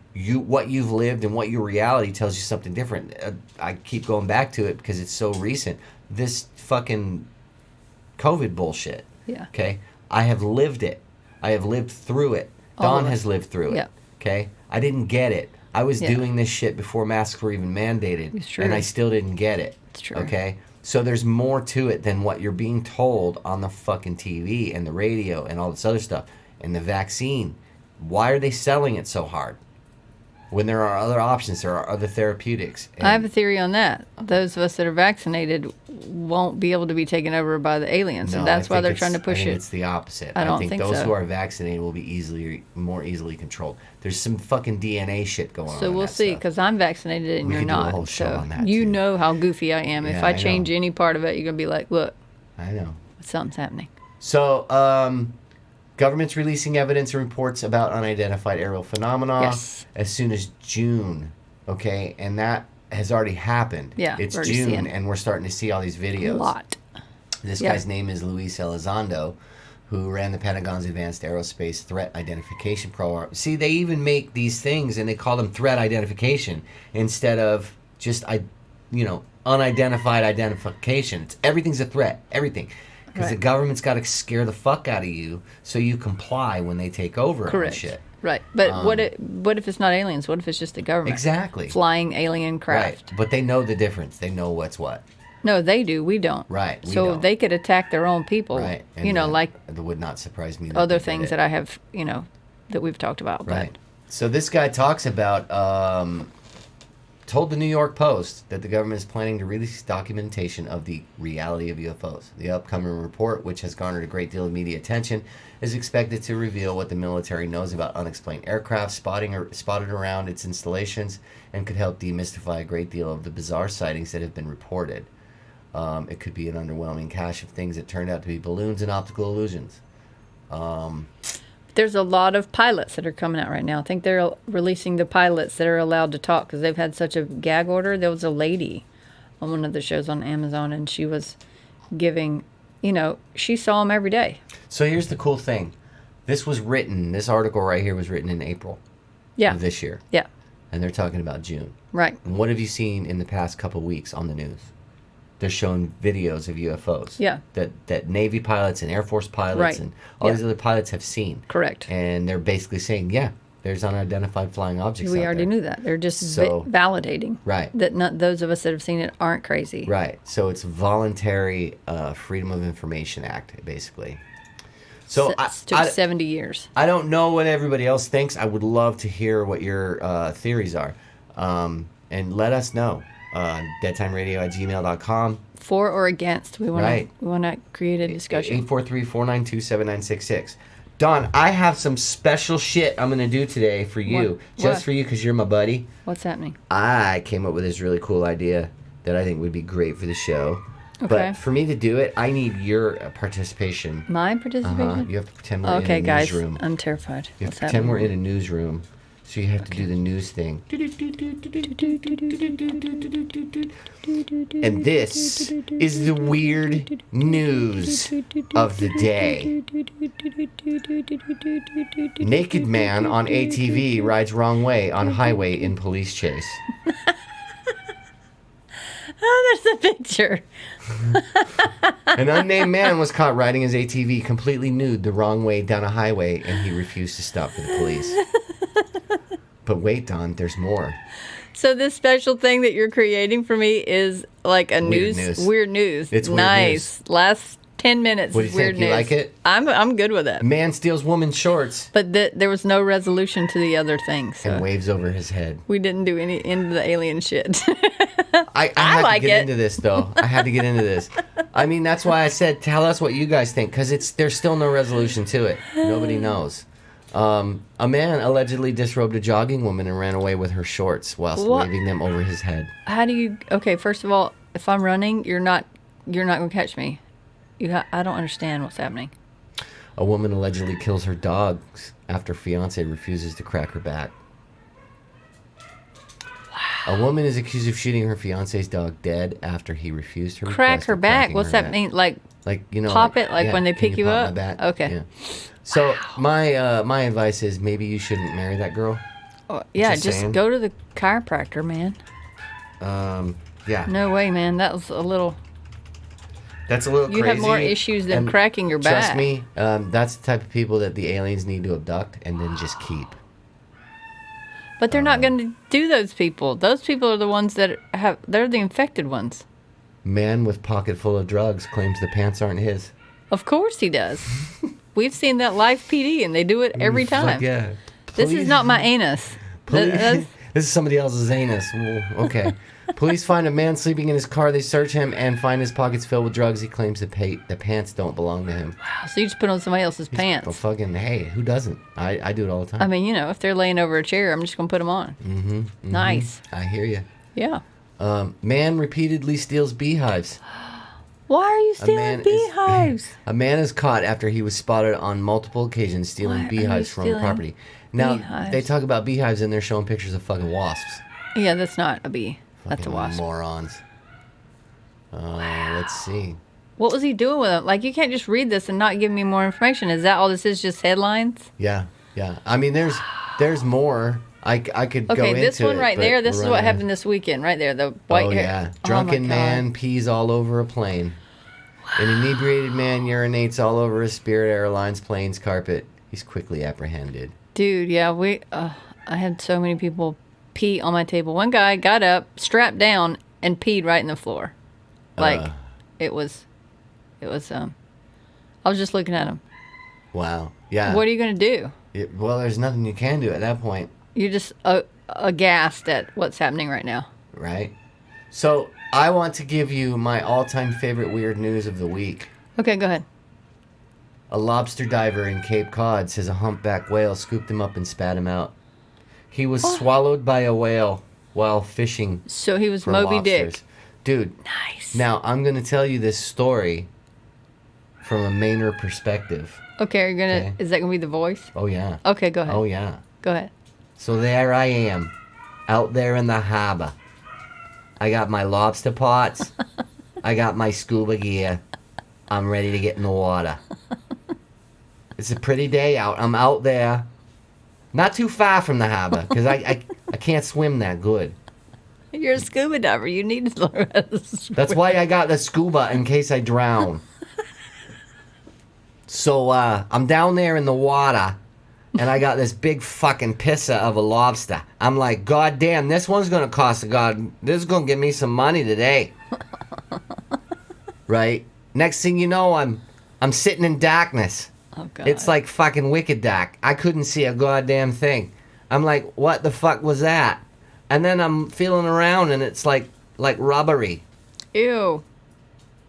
what you've lived and what your reality tells you something different. I keep going back to it because it's so recent. This fucking COVID bullshit. Yeah. Okay. I have lived it. I have lived through it. Dawn has lived through it. Yeah. Okay. I didn't get it. I was doing this shit before masks were even mandated. It's true. And I still didn't get it. It's true. Okay. So there's more to it than what you're being told on the fucking TV and the radio and all this other stuff. And the vaccine. Why are they selling it so hard? When there are other options, there are other therapeutics. And I have a theory on that. Those of us that are vaccinated won't be able to be taken over by the aliens, and that's why they're trying to push it. It's the opposite. I don't think those who are vaccinated will be more easily controlled. There's some fucking DNA shit going on. So we'll see, because I'm vaccinated and you're not. Do a whole show on that you too. know how goofy I am. If I change any part of it, you're gonna be like, "Look, I know something's happening." So, government's releasing evidence and reports about unidentified aerial phenomena as soon as June, okay? And that has already happened. Yeah, it's June, and we're starting to see all these videos. A lot. This guy's name is Luis Elizondo, who ran the Pentagon's Advanced Aerospace Threat Identification Program. See, they even make these things, and they call them threat identification instead of just, unidentified identification. Everything's a threat, everything. Because the government's got to scare the fuck out of you so you comply when they take over and shit. Right. But what if it's not aliens? What if it's just the government? Exactly. Flying alien craft. Right. But they know the difference. They know what's what. No, they do. We don't. Right. So they could attack their own people. Right. And it would not surprise me. Other things that I have, that we've talked about. Right. So this guy talks about... told the New York Post that the government is planning to release documentation of the reality of UFOs. The upcoming report, which has garnered a great deal of media attention, is expected to reveal what the military knows about unexplained aircraft spotted around its installations, and could help demystify a great deal of the bizarre sightings that have been reported. It could be an underwhelming cache of things that turned out to be balloons and optical illusions. There's a lot of pilots that are coming out right now. I think they're releasing the pilots that are allowed to talk because they've had such a gag order. There was a lady on one of the shows on Amazon, and she was giving, she saw them every day. So here's the cool thing. This article right here was written in April of this year. Yeah. And they're talking about June. Right. And what have you seen in the past couple weeks on the news? They're showing videos of UFOs. Yeah. That Navy pilots and Air Force pilots and all these other pilots have seen. Correct. And they're basically saying, there's unidentified flying objects We out already there. knew that. They're just validating. Right. That not those of us that have seen it aren't crazy. Right. So it's voluntary Freedom of Information Act, basically. So it took 70 years. I don't know what everybody else thinks. I would love to hear what your theories are. And let us know. deadtimeradio@gmail.com. For or against. We want to create a discussion. 843-492-7966. Dawn, I have some special shit I'm going to do today for you. Just for you because you're my buddy. What's happening? I came up with this really cool idea that I think would be great for the show. Okay. But for me to do it, I need your participation. My participation? You have to pretend we're in a newsroom. I'm terrified. You have to pretend we're in a newsroom. So you have to do the news thing. And this is the weird news of the day. Naked man on ATV rides wrong way on highway in police chase. Oh, there's a picture. An unnamed man was caught riding his ATV completely nude the wrong way down a highway, and he refused to stop for the police. But wait, Don, there's more. So this special thing that you're creating for me is like a Weird news. It's nice. Weird news. Last 10 minutes What do is you weird think? You news. like it? I'm good with it. Man steals woman's shorts But there was no resolution to the other thing. So and waves over his head. we didn't do any into the alien shit. I had like to get it. into this, though. I had to get into this. I mean, that's why I said, tell us what you guys think, because there's still no resolution to it. Nobody knows. A man allegedly disrobed a jogging woman and ran away with her shorts whilst waving them over his head. How do you? Okay, first of all, if I'm running, you're not gonna catch me. I don't understand what's happening. A woman allegedly kills her dogs after fiance refuses to crack her back. Wow. A woman is accused of shooting her fiance's dog dead after he refused her crack her back. What's that mean? Like pop it when they pick you up. My back? Okay. Yeah. So my advice is maybe you shouldn't marry that girl. Oh, yeah, just go to the chiropractor, man. Yeah. No way, man. That was a little. That's a little crazy. You have more issues than cracking your back. Trust me, that's the type of people that the aliens need to abduct and then just keep. But they're not going to do those people. Those people are the ones that they're the infected ones. Man with pocket full of drugs claims the pants aren't his. Of course he does. We've seen that live PD and they do it every time. Yeah. This is not my anus. This is somebody else's anus. Well, okay. Police find a man sleeping in his car. They search him and find his pockets filled with drugs. He claims the pants don't belong to him. Wow, so you just put on somebody else's pants. Well, fucking, hey, who doesn't? I do it all the time. I mean, if they're laying over a chair, I'm just going to put them on. Mm-hmm. Nice. I hear you. Yeah. Man repeatedly steals beehives. Why are you stealing beehives? A man is caught after he was spotted on multiple occasions stealing beehives from a property. Now, they talk about beehives and they're showing pictures of fucking wasps. Yeah, that's not a bee. That's a Fucking wasp. morons. Let's see. What was he doing with them? Like, you can't just read this and not give me more information. Is that all this is, just headlines? Yeah. I mean, there's more. I could go into it. Okay, this one right there, this is what happened this weekend, right there. The white hair. Yeah. Drunken man pees all over a plane. An inebriated man urinates all over a Spirit Airlines plane's carpet. He's quickly apprehended. Dude, yeah, I had so many people pee on my table. One guy got up, strapped down, and peed right in the floor. Like, it was, I was just looking at him. Wow. Yeah. What are you going to do? Well, there's nothing you can do at that point. You're just aghast at what's happening right now. Right. So, I want to give you my all-time favorite weird news of the week. Okay, go ahead. A lobster diver in Cape Cod says a humpback whale scooped him up and spat him out. He was swallowed by a whale while fishing. So he was Moby Dick. Dude. Nice. Now, I'm going to tell you this story from a Mainer perspective. Okay, are you gonna? Okay. Is that gonna be the voice? Oh yeah. Okay, go ahead. Oh yeah. Go ahead. So there I am, out there in the harbor. I got my lobster pots. I got my scuba gear. I'm ready to get in the water. It's a pretty day out. I'm out there, not too far from the harbor, because I can't swim that good. You're a scuba diver. You need to learn how to swim. That's why I got the scuba, in case I drown. So I'm down there in the water, and I got this big fucking pisser of a lobster. I'm like, God damn, this one's gonna cost this is gonna give me some money today. Right? Next thing you know, I'm sitting in darkness. Oh God. It's like fucking wicked dark. I couldn't see a goddamn thing. I'm like, what the fuck was that? And then I'm feeling around, and it's like rubbery. Ew.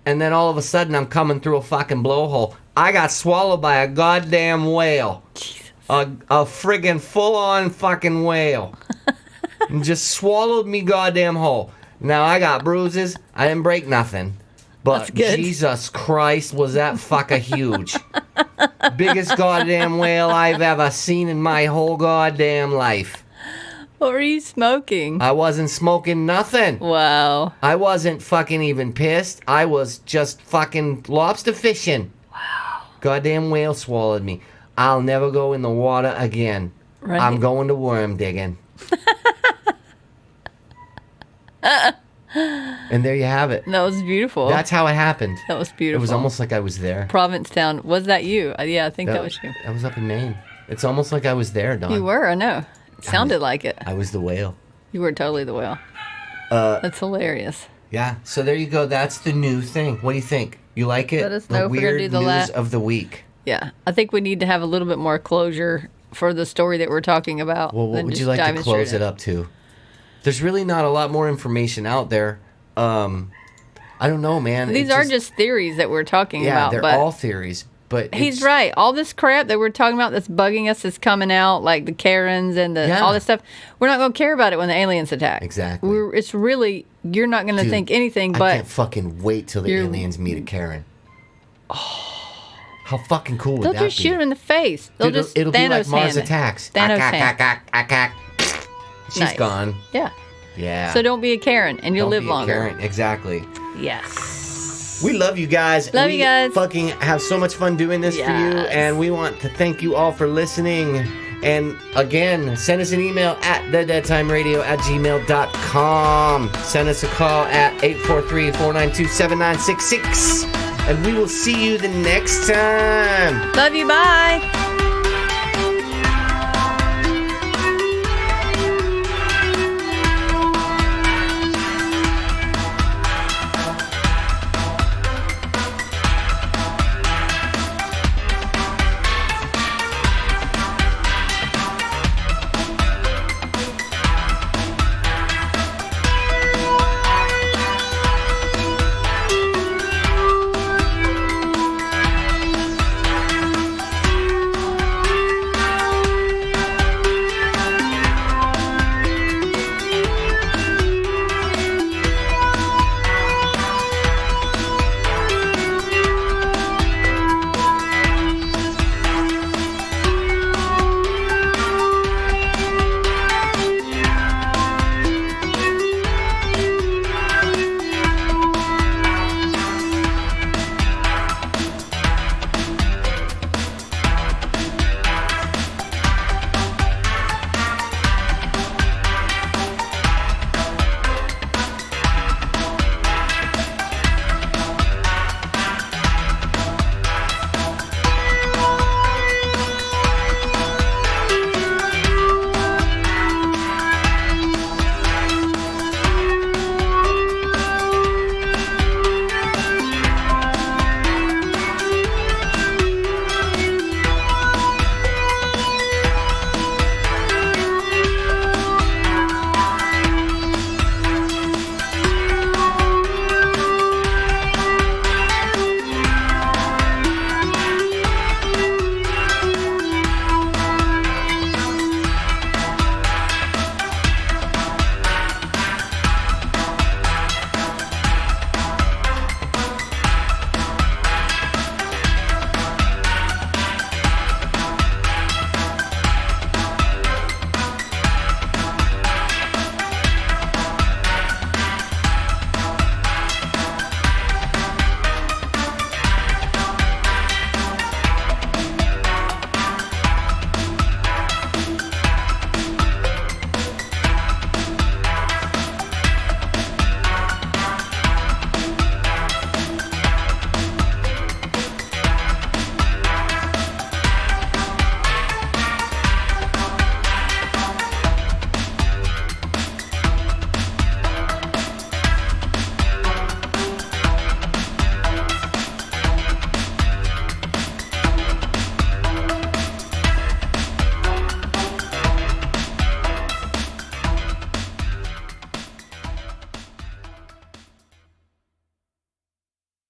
And then all of a sudden, I'm coming through a fucking blowhole. I got swallowed by a goddamn whale. Jesus. A friggin' full-on fucking whale. And just swallowed me goddamn whole. Now, I got bruises. I didn't break nothing. But Jesus Christ, was that fucker huge. Biggest goddamn whale I've ever seen in my whole goddamn life. What were you smoking? I wasn't smoking nothing. Wow. I wasn't fucking even pissed. I was just fucking lobster fishing. Wow. Goddamn whale swallowed me. I'll never go in the water again. Right. I'm going to worm digging. And there you have it. That was beautiful. That's how it happened. That was beautiful. It was almost like I was there. Provincetown. Was that you? Yeah, I think that was you. I was up in Maine. It's almost like I was there, Dawn. You were, I know. It sounded like it. I was the whale. You were totally the whale. That's hilarious. Yeah, so there you go. That's the new thing. What do you think? You like it? Let us know if we're going to do the news of the week. Yeah, I think we need to have a little bit more closure for the story that we're talking about. Well, what would you like to close it up to? There's really not a lot more information out there. I don't know, man. These are just theories that we're talking about. Yeah, they're all theories. But he's right. All this crap that we're talking about that's bugging us is coming out, like the Karens and all this stuff. We're not going to care about it when the aliens attack. Exactly. It's really, you're not going to think anything but... I can't fucking wait till the aliens meet a Karen. Oh. How fucking cool would that be? They'll just shoot him in the face. It'll be like Mars Attacks. Thanos She's gone. Yeah. Yeah. So don't be a Karen, and you'll live longer. Karen. Exactly. Yes. We love you guys. Love you guys. We fucking have so much fun doing this for you, and we want to thank you all for listening. And again, send us an email at thedeadtimeradio@gmail.com. Send us a call at 843-492-7966. And we will see you the next time. Love you. Bye.